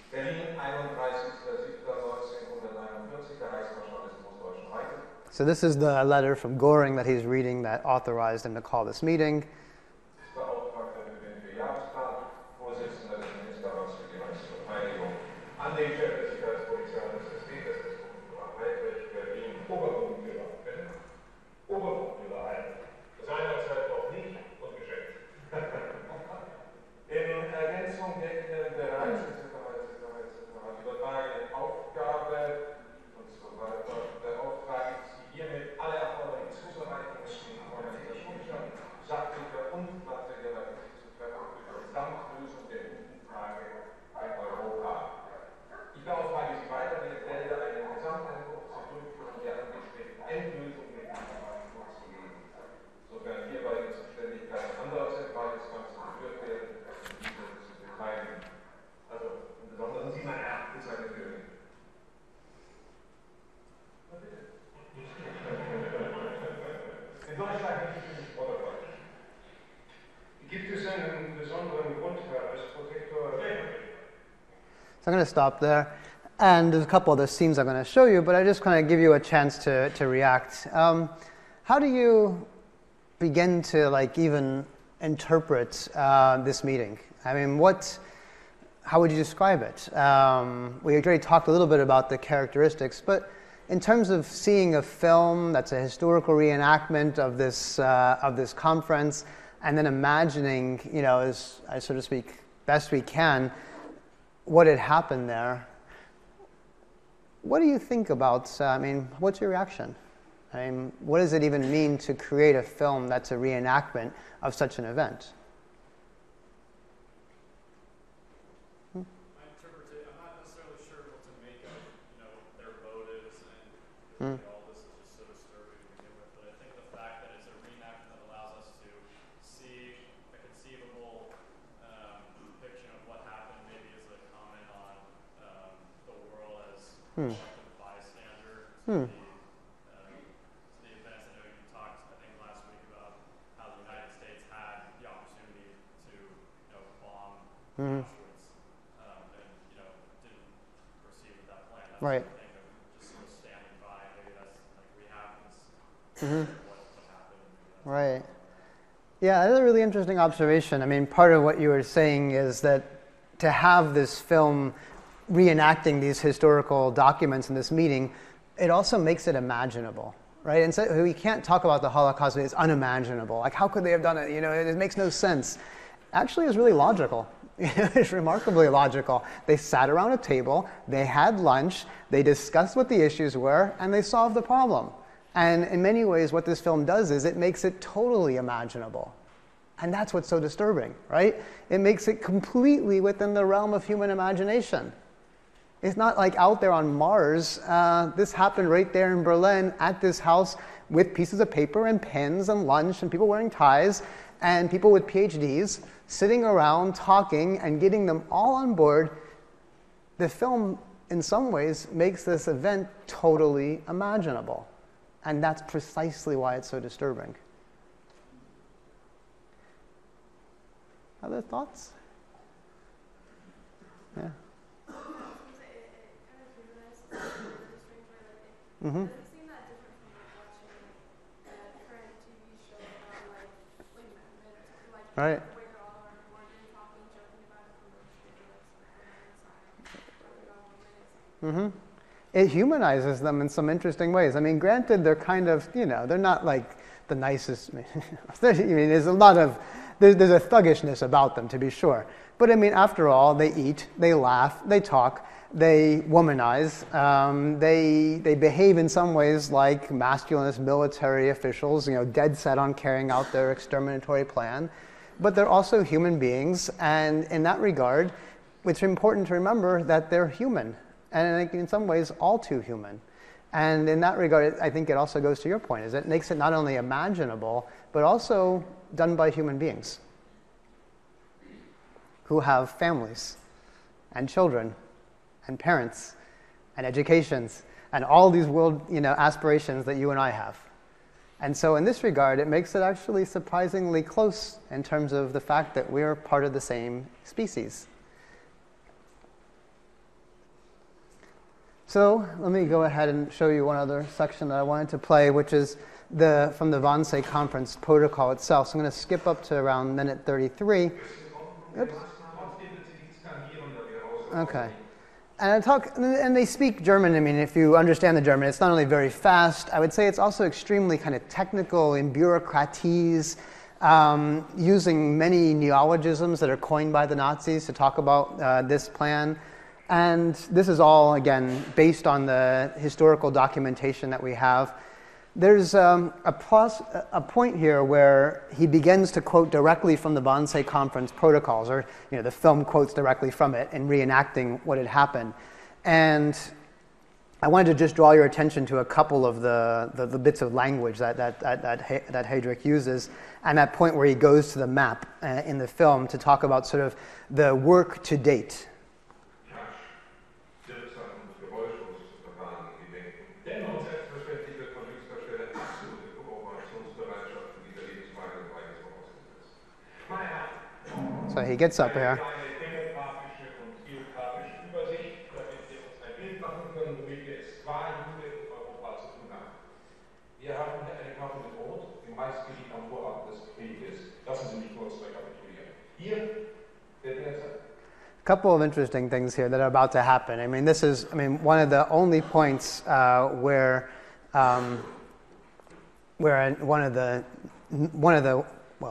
Berlin, 31.07.1949, der Reichsmarschall des Großdeutschen Reiches. So this is the letter from Göring that he's reading that authorized him to call this meeting. Beauftragter für den Vierjahresplan, Vorsitzender des Ministerrats für die Reichsverteidigung, an den Chef der Sicherheitspolizei des SB, des Heidrich, Berlin, Obergrundführer, Obergrundführer, seinerzeit noch nicht und geschenkt. In Ergänzung der Ihnen bereits übertragenen Aufgabe und so weiter, beauftrage ich Sie hiermit alle erforderlichen Zubereitungen in organisatorischer, sachlicher und materieller Hinsicht zu treffen für die Gesamtlösung der Jugendfrage in Europa. Ich beauftrage Sie weiter, die Gelder einen Gesamtentwurf zur Durchführung der angestrebten Endlösung der Jugendfrage vorzulegen. Sofern hierbei die Zuständigkeiten anderer Zentralinstanzen berührt werden, diese zu betreiben. Also, im Besonderen Sie, mein Herr, ist eine Königin. Na bitte. In Deutschland gibt es Protokoll. Gibt es einen besonderen Grund, Herr Reichsprotektor? So I'm going to stop there. And there's a couple other scenes I'm going to show you, but I just kind of give you a chance to react. How do you begin to even interpret this meeting? I mean, how would you describe it? We already talked a little bit about the characteristics, but in terms of seeing a film that's a historical reenactment of this conference, and then imagining, as I so to speak, best we can, what had happened there. What do you think about, what's your reaction? What does it even mean to create a film that's a reenactment of such an event? I interpret it, I'm not necessarily sure what to make of, their motives and all this is just so disturbing to begin with, but I think the fact that it's a reenactment that allows us to see a conceivable depiction of what happened, maybe as a comment on the world as a bystander to the events. I know you talked, I think, last week about how the United States had the opportunity to bomb Auschwitz and didn't proceed with that plan. That's Right. the thing of just sort of standing by. Maybe that's like we have this what happened. Right. Yeah, that's a really interesting observation. Part of what you were saying is that to have this film reenacting these historical documents in this meeting, it also makes it imaginable, right? And so we can't talk about the Holocaust as unimaginable. Like, how could they have done it? It makes no sense. Actually, it's really logical. It's remarkably logical. They sat around a table, they had lunch, they discussed what the issues were, and they solved the problem. And in many ways, what this film does is it makes it totally imaginable. And that's what's so disturbing, right? It makes it completely within the realm of human imagination. It's not like out there on Mars. This happened right there in Berlin at this house with pieces of paper and pens and lunch and people wearing ties and people with PhDs sitting around talking and getting them all on board. The film, in some ways, makes this event totally imaginable. And that's precisely why it's so disturbing. Other thoughts? Yeah. It kind of humanizes the strange way, like Mm-hmm. it doesn't seem that different from like watching a current TV show about like Mad Men or something like Right. where they're all around working, talking, joking about it from the street, like something inside. Mm-hmm. It humanizes them in some interesting ways. I mean, granted, they're kind of, they're not like the nicest. I mean, there's a lot of, there's a thuggishness about them, to be sure. But I mean, after all, they eat, they laugh, they talk, they womanize, they behave in some ways like masculinist military officials, dead set on carrying out their exterminatory plan. But they're also human beings, and in that regard, it's important to remember that they're human. And in some ways, all too human. And in that regard, I think it also goes to your point, is it makes it not only imaginable, but also done by human beings who have families and children and parents and educations and all these world aspirations that you and I have. And so in this regard, it makes it actually surprisingly close in terms of the fact that we're part of the same species. So let me go ahead and show you one other section that I wanted to play, which is from the Wannsee Conference protocol itself. So I'm going to skip up to around minute 33. Oops. Okay. And they speak German. I mean, if you understand the German, it's not only very fast, I would say it's also extremely kind of technical in bureaucratese, using many neologisms that are coined by the Nazis to talk about this plan. And this is all, again, based on the historical documentation that we have. There's a point here where he begins to quote directly from the Wannsee Conference protocols, or the film quotes directly from it in reenacting what had happened. And I wanted to just draw your attention to a couple of the bits of language that Heydrich uses, and that point where he goes to the map in the film to talk about sort of the work to date. So he gets up here. A couple of interesting things here that are about to happen. I mean, this is, one of the only points where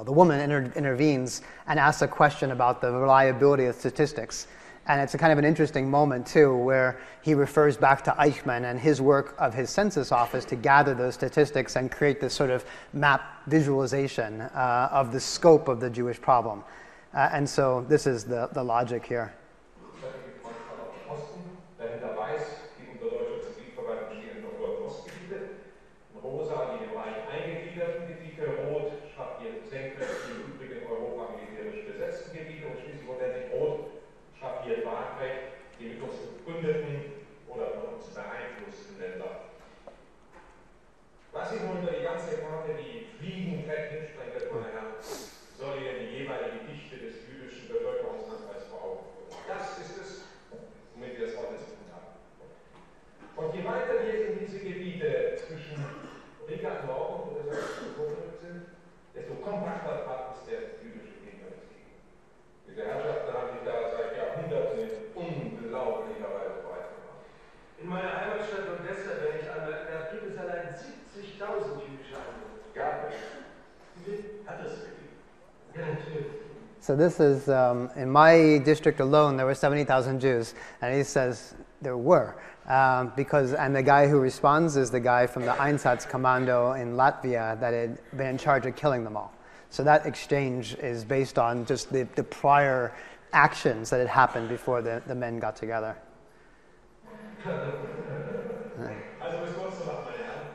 the woman intervenes and asks a question about the reliability of statistics. And it's a kind of an interesting moment, too, where he refers back to Eichmann and his work of his census office to gather those statistics and create this sort of map visualization of the scope of the Jewish problem. And so this is the logic here. Was ich nun über die ganze Karte die Fliegentechnik spreche, meine Herren, soll Ihnen die jeweilige Dichte des jüdischen Bevölkerungsanteils vor Augen führen. Das ist es, womit wir es heute zu tun haben. Und je weiter wir in diese Gebiete zwischen Riga Nord und der Sachsen sind, desto kompakter ist der jüdische Gegnersgegend. Diese Herrschaften haben sich da seit Jahrhunderten in unglaublicher Weise breit gemacht. In meiner Heimatstadt Odessa, wenn ich einmal da gibt es allein 70.000 jüdische Einwohner. Ja, Hat es wirklich? Ja, natürlich. So this is, in my district alone, there were 70,000 Jews. And he says, there were. And the guy who responds is the guy from the Einsatzkommando in Latvia that had been in charge of killing them all. So that exchange is based on just the prior actions that had happened before the men got together. Also bis kurz zu machen, meine Herren.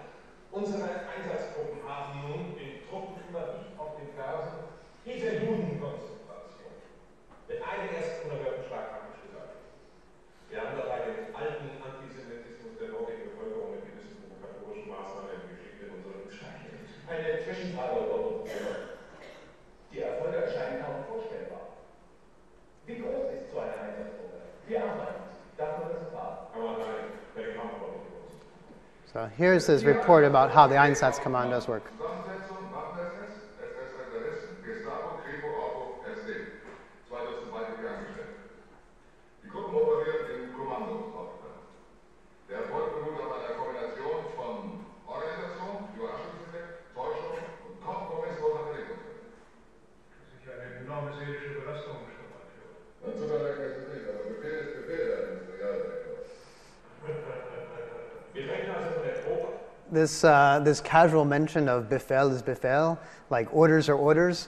Unsere Einsatzgruppen haben nun den Truppen immer dicht auf den Fersen diese Judenkonzentration mit einem ersten unerhörten Schlag praktisch gesagt. Wir haben dabei den alten Antisemitismus der dortigen Bevölkerung mit gewissen provokatorischen Maßnahmen geschickt in unseren Bescheid. Eine Zwischenfrage oder die Erfolge erscheinen kaum vorstellbar. Wie groß ist so eine Einsatzgruppe? Wie arbeiten Sie? Darf man das erfahren? Aber nein, der Kampf. So here's his report about how the Einsatzkommandos work. Zusammensetzung, Waffen-SS, SS-Reservisten, Gestapo, Kripo, Auto, SD. 2 Dutzend weitere Angestellte. Die Gruppen operieren in Kommandos aufgeteilt. Der Erfolg beruht auf einer Kombination von Organisation, Überraschungseffekt, Täuschung und kompromissloser Verlegungseffekt. Das ist sicher eine enorme seelische Belastung, Sturmführer. Dazu direkt ist es nicht, aber Befehl ist Befehl, Herr Ministerialdirektor. This casual mention of Befehl is Befehl, like orders are orders,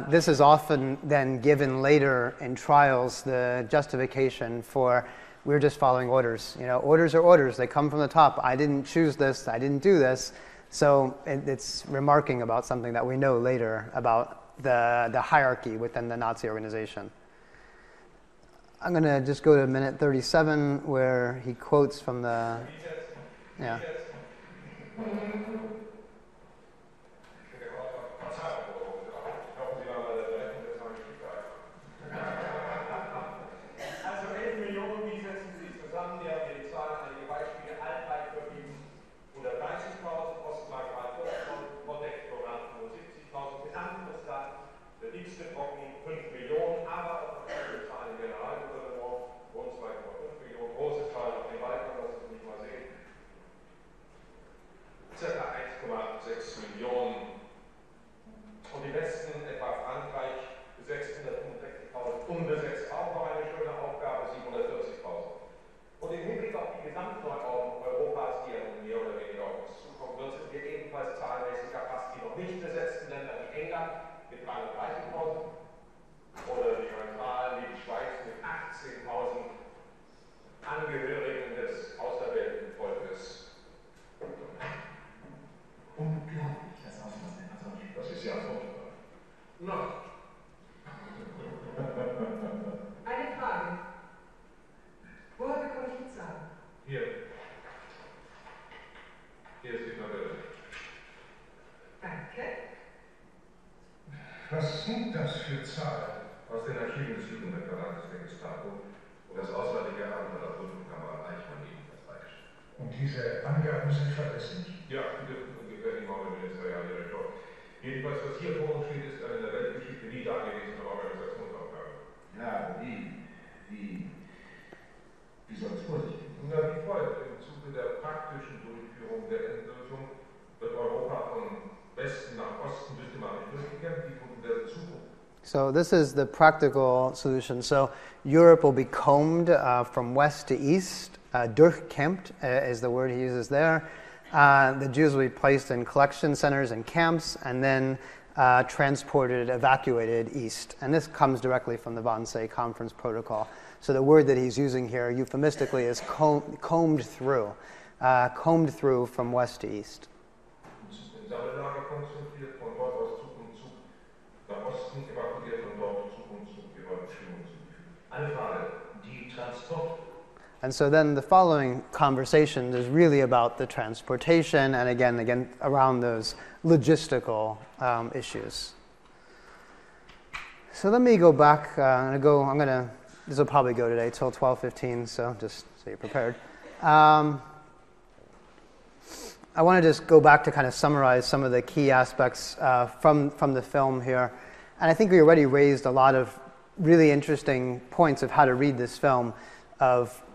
this is often then given later in trials the justification for we're just following orders. You know, orders are orders. They come from the top. I didn't choose this. I didn't do this. So it's remarking about something that we know later about the hierarchy within the Nazi organization. I'm going to just go to minute 37 where he quotes from the... Yeah. Also 11 Millionen, wie setzen Sie sich zusammen? Wir haben die Zahlen, einige Beispiele, Altreich vergeben, 130.000, Ostmark mal 40.000, Protektorat 75.000, Gesamtrussland, der dickste Brocken 5 Millionen, aber auch noch viele Zahlen im Generalgouvernement, rund 2,5 Millionen, große Zahl auf den Balkan, das Sie nicht mal sehen. Circa 1,6 Millionen. Und die Westen, etwa Frankreich, 665.000 unbesetzt, auch noch eine schöne Aufgabe, 740.000. Und im Hinblick auf die Gesamtneuordnung Europas, die ja nun mehr oder weniger auf uns zukommen wird, sind wir ebenfalls zahlenmäßig erfasst die noch nicht besetzten Länder wie England mit 33.000 oder die Neutralen wie die Schweiz mit 18.000 Angehörigen des auserwählten Volkes. Unglaublich, das Ausmaß der Massaker. Das ist ja furchtbar. Noch. Eine Frage. Woher bekomme ich die Zahlen? Hier. Hier ist die Tabelle. Danke. Was sind das für Zahlen? Aus den Archiven des Jugendreferates der Gestapo und das Auswärtige Amt der Prüfungskammer Eichmann ebenfalls beigestellt. Und diese Angaben sind verlässlich? Ja, die dürfen ungefähr nicht mal der Ministerialdirektor. Jedenfalls, was hier vor uns steht, ist eine in der Weltgeschichte nie dagewesene Organisationsaufgabe. Ja, wie soll es vor sich gehen? Na, wie folgt. Im Zuge der praktischen Durchführung der Endlösung wird Europa von Westen nach Osten systematisch durchgekämpft. Die Truppen werden zugucken. So this is the practical solution. So Europe will be combed from west to east. Durchkämpft is the word he uses there. The Jews will be placed in collection centers and camps and then transported, evacuated east. And this comes directly from the Wannsee Conference Protocol. So the word that he's using here euphemistically is combed through from west to east. Im Sammellager konzentriert, von dort aus Zug um Zug nach Osten evakuiert, von dort Zug um Zug über Bestimmungen zugeführt. Eine Frage, die Transport. And so then the following conversation is really about the transportation and again around those logistical issues. So let me go back. This will probably go today till 12:15. So just so you're prepared. I want to just go back to kind of summarize some of the key aspects from the film here, and I think we already raised a lot of really interesting points of how to read this film.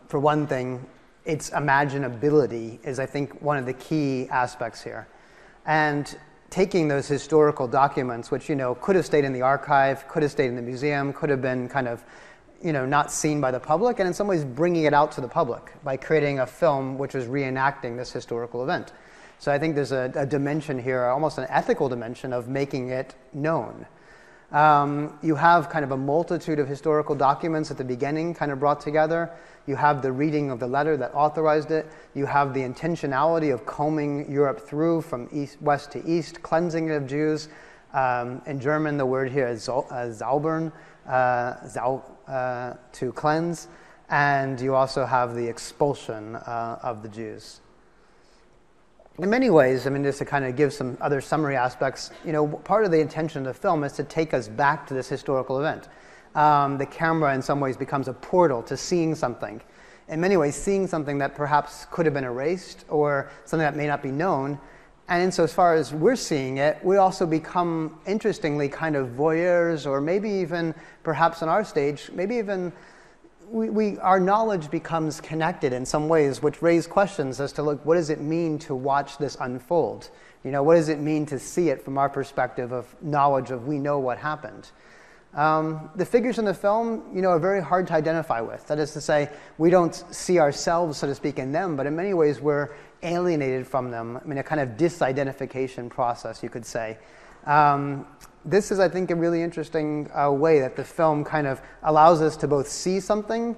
For one thing, its imaginability is, I think, one of the key aspects here. And taking those historical documents, which, could have stayed in the archive, could have stayed in the museum, could have been kind of, not seen by the public, and in some ways bringing it out to the public by creating a film which is reenacting this historical event. So I think there's a dimension here, almost an ethical dimension of making it known. You have kind of a multitude of historical documents at the beginning kind of brought together. You have the reading of the letter that authorized it. You have the intentionality of combing Europe through from west to east, cleansing it of Jews. In German, the word here is Zaubern, to cleanse. And you also have the expulsion of the Jews. In many ways, I mean, just to kind of give some other summary aspects, part of the intention of the film is to take us back to this historical event. The camera, in some ways, becomes a portal to seeing something. In many ways, seeing something that perhaps could have been erased or something that may not be known. And insofar as we're seeing it, we also become, interestingly, kind of voyeurs, or maybe even, perhaps on our stage, maybe even our knowledge becomes connected in some ways, which raise questions as to, look, what does it mean to watch this unfold? What does it mean to see it from our perspective of knowledge of we know what happened? The figures in the film, are very hard to identify with. That is to say, we don't see ourselves, so to speak, in them, but in many ways we're alienated from them. I mean, a kind of disidentification process, you could say. This is, I think, a really interesting way that the film kind of allows us to both see something,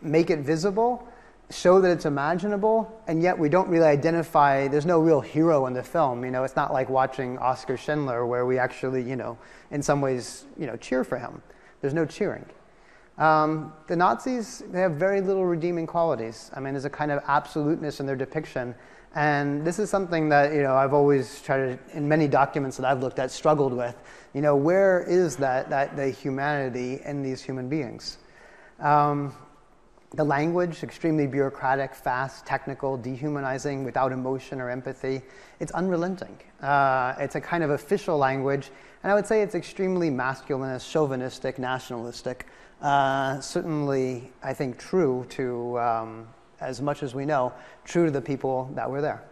make it visible, show that it's imaginable, and yet we don't really identify, there's no real hero in the film. It's not like watching Oskar Schindler where we actually, in some ways, cheer for him. There's no cheering. The Nazis, they have very little redeeming qualities. I mean, there's a kind of absoluteness in their depiction. And this is something that, I've always tried to, in many documents that I've looked at, struggled with. Where is that the humanity in these human beings? The language, extremely bureaucratic, fast, technical, dehumanizing, without emotion or empathy. It's unrelenting. It's a kind of official language. And I would say it's extremely masculinist, chauvinistic, nationalistic. Certainly, I think, true to, as much as we know, true to the people that were there.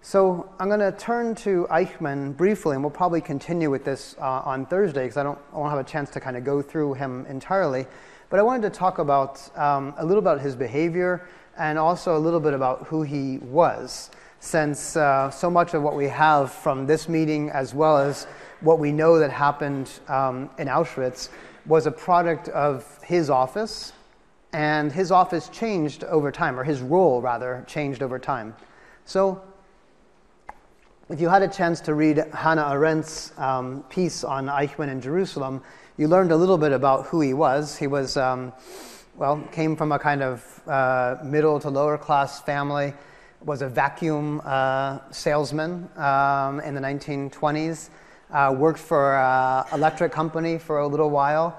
So I'm going to turn to Eichmann briefly, and we'll probably continue with this on Thursday, because I won't have a chance to kind of go through him entirely. But I wanted to talk about a little about his behavior and also a little bit about who he was, since so much of what we have from this meeting, as well as what we know that happened in Auschwitz, was a product of his office, and his office changed over time, or his role, rather, changed over time. So if you had a chance to read Hannah Arendt's piece on Eichmann in Jerusalem, you learned a little bit about who he was. He was, came from a kind of middle to lower class family, was a vacuum salesman in the 1920s, worked for an electric company for a little while,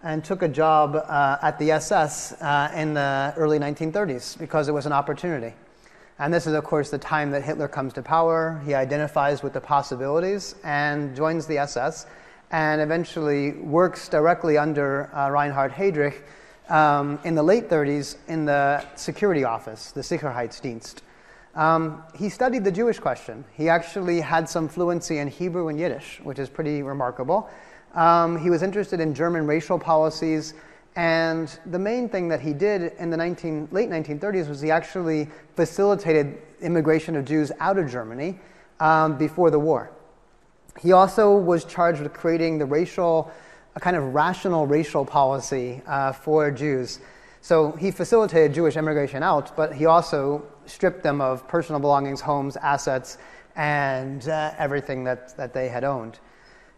and took a job at the SS in the early 1930s because it was an opportunity. And this is, of course, the time that Hitler comes to power. He identifies with the possibilities and joins the SS, and eventually works directly under Reinhard Heydrich in the late 30s in the security office, the Sicherheitsdienst. He studied the Jewish question. He actually had some fluency in Hebrew and Yiddish, which is pretty remarkable. He was interested in German racial policies, and the main thing that he did in the late 1930s was he actually facilitated immigration of Jews out of Germany before the war. He also was charged with creating a kind of rational racial policy for Jews. So he facilitated Jewish immigration out, but he also stripped them of personal belongings, homes, assets, and everything that they had owned.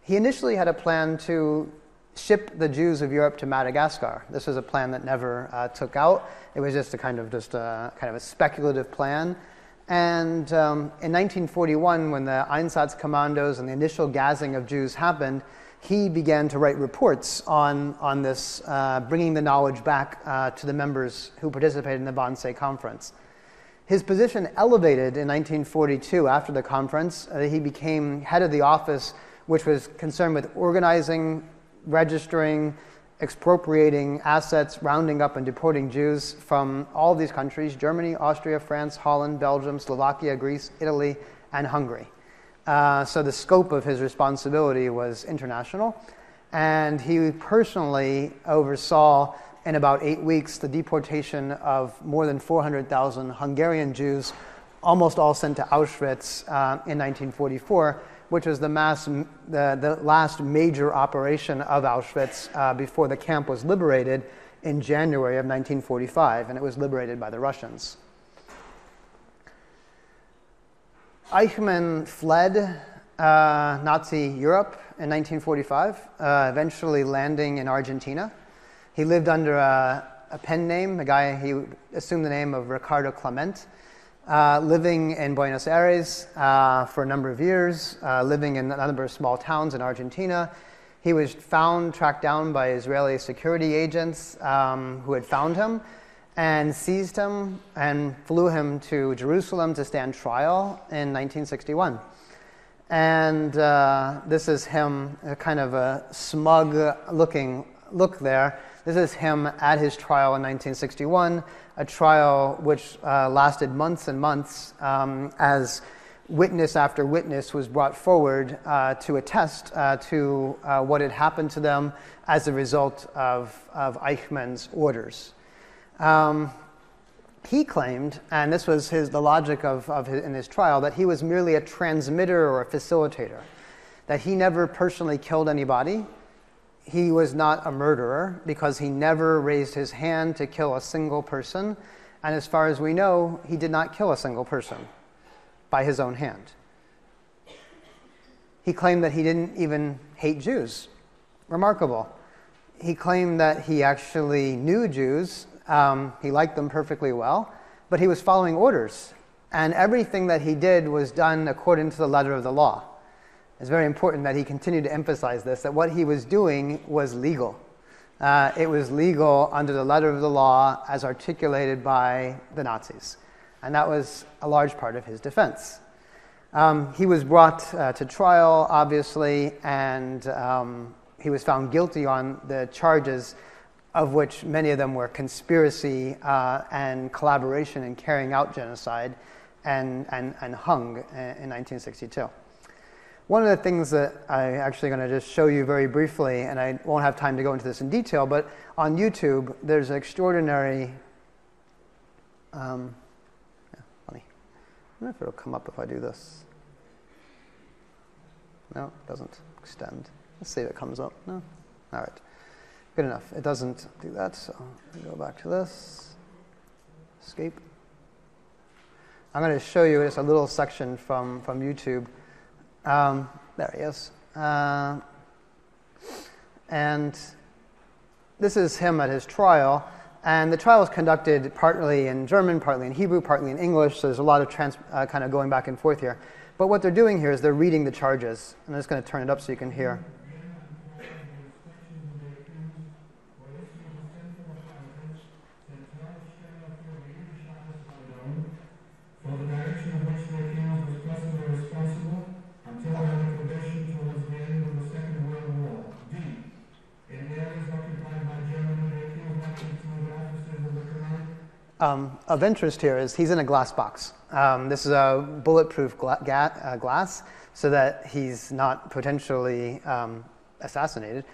He initially had a plan to ship the Jews of Europe to Madagascar. This was a plan that never took out. It was just a kind of a speculative plan. And in 1941, when the Einsatzkommandos and the initial gassing of Jews happened, he began to write reports on this, bringing the knowledge back to the members who participated in the Wannsee Conference. His position elevated in 1942 after the conference. He became head of the office which was concerned with organizing, registering, expropriating assets, rounding up and deporting Jews from all these countries: Germany, Austria, France, Holland, Belgium, Slovakia, Greece, Italy, and Hungary. So the scope of his responsibility was international. and he personally oversaw in about 8 weeks the deportation of more than 400,000 Hungarian Jews, almost all sent to Auschwitz in 1944, which was the last major operation of Auschwitz before the camp was liberated in January of 1945, and it was liberated by the Russians. Eichmann fled Nazi Europe in 1945, eventually landing in Argentina. He lived under a pen name. He assumed the name of Ricardo Clement, living in Buenos Aires for a number of years, living in a number of small towns in Argentina. He was tracked down by Israeli security agents who had found him and seized him and flew him to Jerusalem to stand trial in 1961. And this is him, kind of a smug look there. This is him at his trial in 1961, a trial which lasted months and months as witness after witness was brought forward to attest to what had happened to them as a result of Eichmann's orders. He claimed, and this was the logic in his trial, that he was merely a transmitter or a facilitator, that he never personally killed anybody. He was not a murderer because he never raised his hand to kill a single person, and as far as we know, he did not kill a single person by his own hand. He claimed that he didn't even hate Jews. Remarkable. He claimed that he actually knew Jews. He liked them perfectly well, but he was following orders, and everything that he did was done according to the letter of the law. It's very important that he continued to emphasize this, that what he was doing was legal. It was legal under the letter of the law as articulated by the Nazis, and that was a large part of his defense. He was brought to trial, obviously, and he was found guilty on the charges, of which many of them were conspiracy and collaboration in carrying out genocide, and hung in 1962. One of the things that I'm actually going to just show you very briefly, and I won't have time to go into this in detail, but on YouTube there's an extraordinary, funny. I don't know if it'll come up if I do this. No, it doesn't extend. Let's see if it comes up. No? All right. Good enough. It doesn't do that, so I'll go back to this. Escape. I'm going to show you just a little section from YouTube. There he is. And this is him at his trial. And the trial was conducted partly in German, partly in Hebrew, partly in English, so there's a lot of kind of going back and forth here. But what they're doing here is they're reading the charges. I'm just going to turn it up so you can hear. For the direction of which the accused was possibly responsible until their liquidation towards the end of the Second World War. D. In areas occupied by Germany, the accused acted through the officers of the command. Of interest here is he's in a glass box. This is a bulletproof glass so that he's not potentially assassinated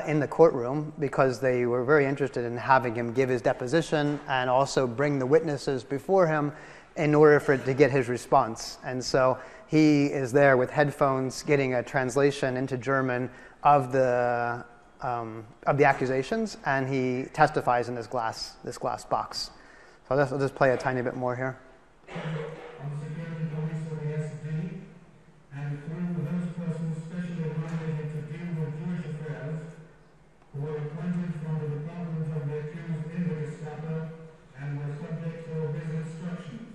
in the courtroom, because they were very interested in having him give his deposition and also bring the witnesses before him in order for it to get his response. And so he is there with headphones getting a translation into German of the accusations, and he testifies in this glass box. So I'll just play a tiny bit more here. On the security police of the SD, and through those persons specially nominated to deal with Jewish affairs, who were appointed from the department of the accused in the Gestapo and were subject to his instructions.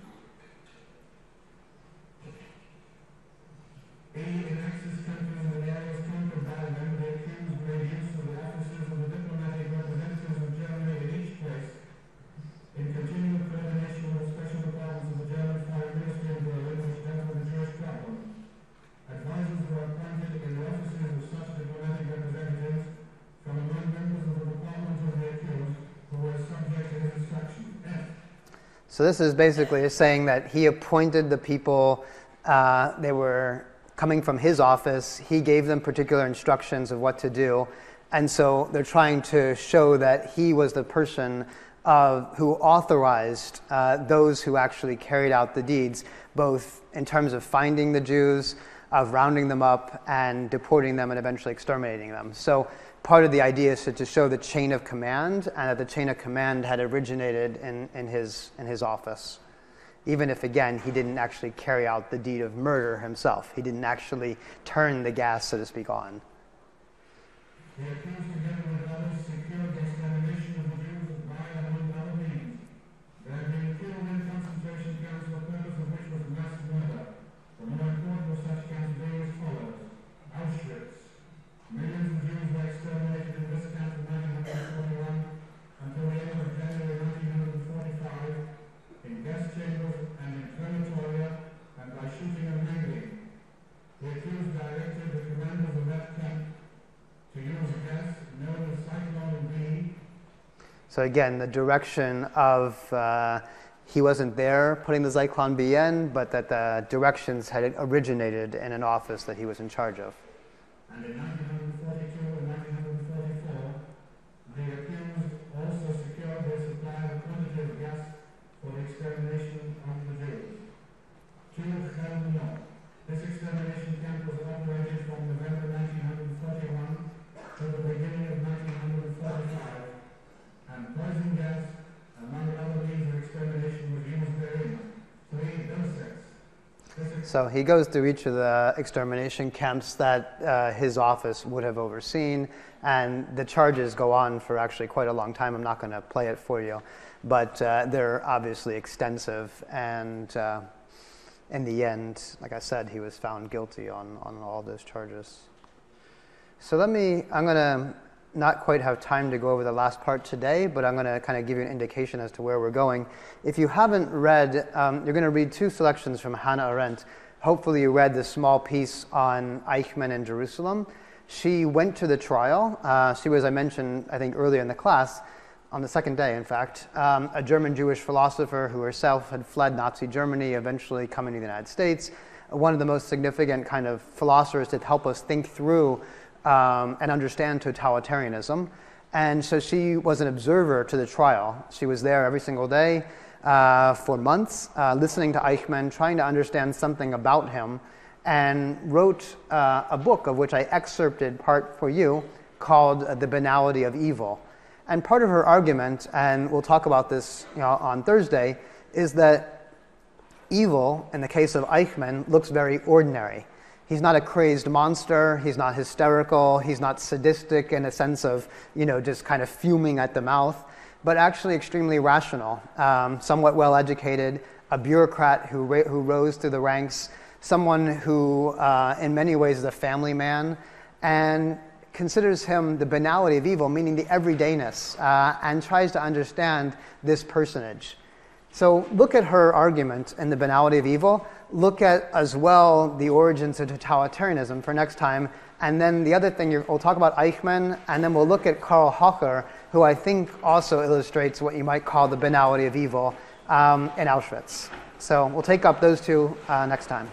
E. In Axis countries and areas conquered by them, the accused made use of the offices of the diplomatic representatives of Germany in each place, in continual coordination with the special departments of the German Foreign Ministry in Berlin, which dealt with the Jewish problem. Advisors were appointed in the offices of such diplomatic representatives from among members of the department of the accused who were subject to his instructions. F. So this is basically saying that he appointed the people. They were coming from his office. He gave them particular instructions of what to do, And so they're trying to show that he was the person who authorized those who actually carried out the deeds, both in terms of finding the Jews, of rounding them up and deporting them and eventually exterminating them. So part of the idea is to show the chain of command, and that the chain of command had originated in his office. Even if, again, he didn't actually carry out the deed of murder himself. He didn't actually turn the gas, so to speak, on. The accused together with others secured the extermination of the Jews by and among other means. They had been killed in concentration camps for the purpose of which was mass murder. The more important of such camps being as follows. Auschwitz. Millions of Jews were exterminated in this camp from 1941 until the end of January 1945, in gas chambers and in crematoria, and by shooting and hanging. The accused directed the commanders of that camp to use gas known as Cyclone B. So again, the direction of he wasn't there putting the Zyklon B in, but that the directions had originated in an office that he was in charge of. And in 1942 and 1944, the accused also secured their supply of a quantity of gas for the extermination of the Jews. This extermination camp was operated from November 1941 to the beginning of 1945, and poison gas, among other means of extermination, was used therein. 3 doses. So he goes through each of the extermination camps that his office would have overseen, and the charges go on for actually quite a long time. I'm not going to play it for you, but they're obviously extensive, and in the end, like I said, he was found guilty on all those charges. So I'm going to not quite have time to go over the last part today, but I'm going to kind of give you an indication as to where we're going. If you haven't read, you're going to read 2 selections from Hannah Arendt. Hopefully you read the small piece on Eichmann in Jerusalem. She went to the trial. She was, I mentioned, I think earlier in the class, on the second day, in fact, a German Jewish philosopher who herself had fled Nazi Germany, eventually coming to the United States. One of the most significant kind of philosophers to help us think through and understand totalitarianism. And so she was an observer to the trial. She was there every single day for months, listening to Eichmann, trying to understand something about him, and wrote a book of which I excerpted part for you called The Banality of Evil. And part of her argument, and we'll talk about this on Thursday, is that evil, in the case of Eichmann, looks very ordinary. He's not a crazed monster, he's not hysterical, he's not sadistic in a sense of, just kind of fuming at the mouth, but actually extremely rational, somewhat well-educated, a bureaucrat who rose through the ranks, someone who in many ways is a family man, and considers him the banality of evil, meaning the everydayness, and tries to understand this personage. So look at her argument in The Banality of Evil. Look at, as well, the origins of totalitarianism for next time. And then the other thing, we'll talk about Eichmann, and then we'll look at Karl Hocher, who I think also illustrates what you might call the banality of evil in Auschwitz. So we'll take up those 2 next time.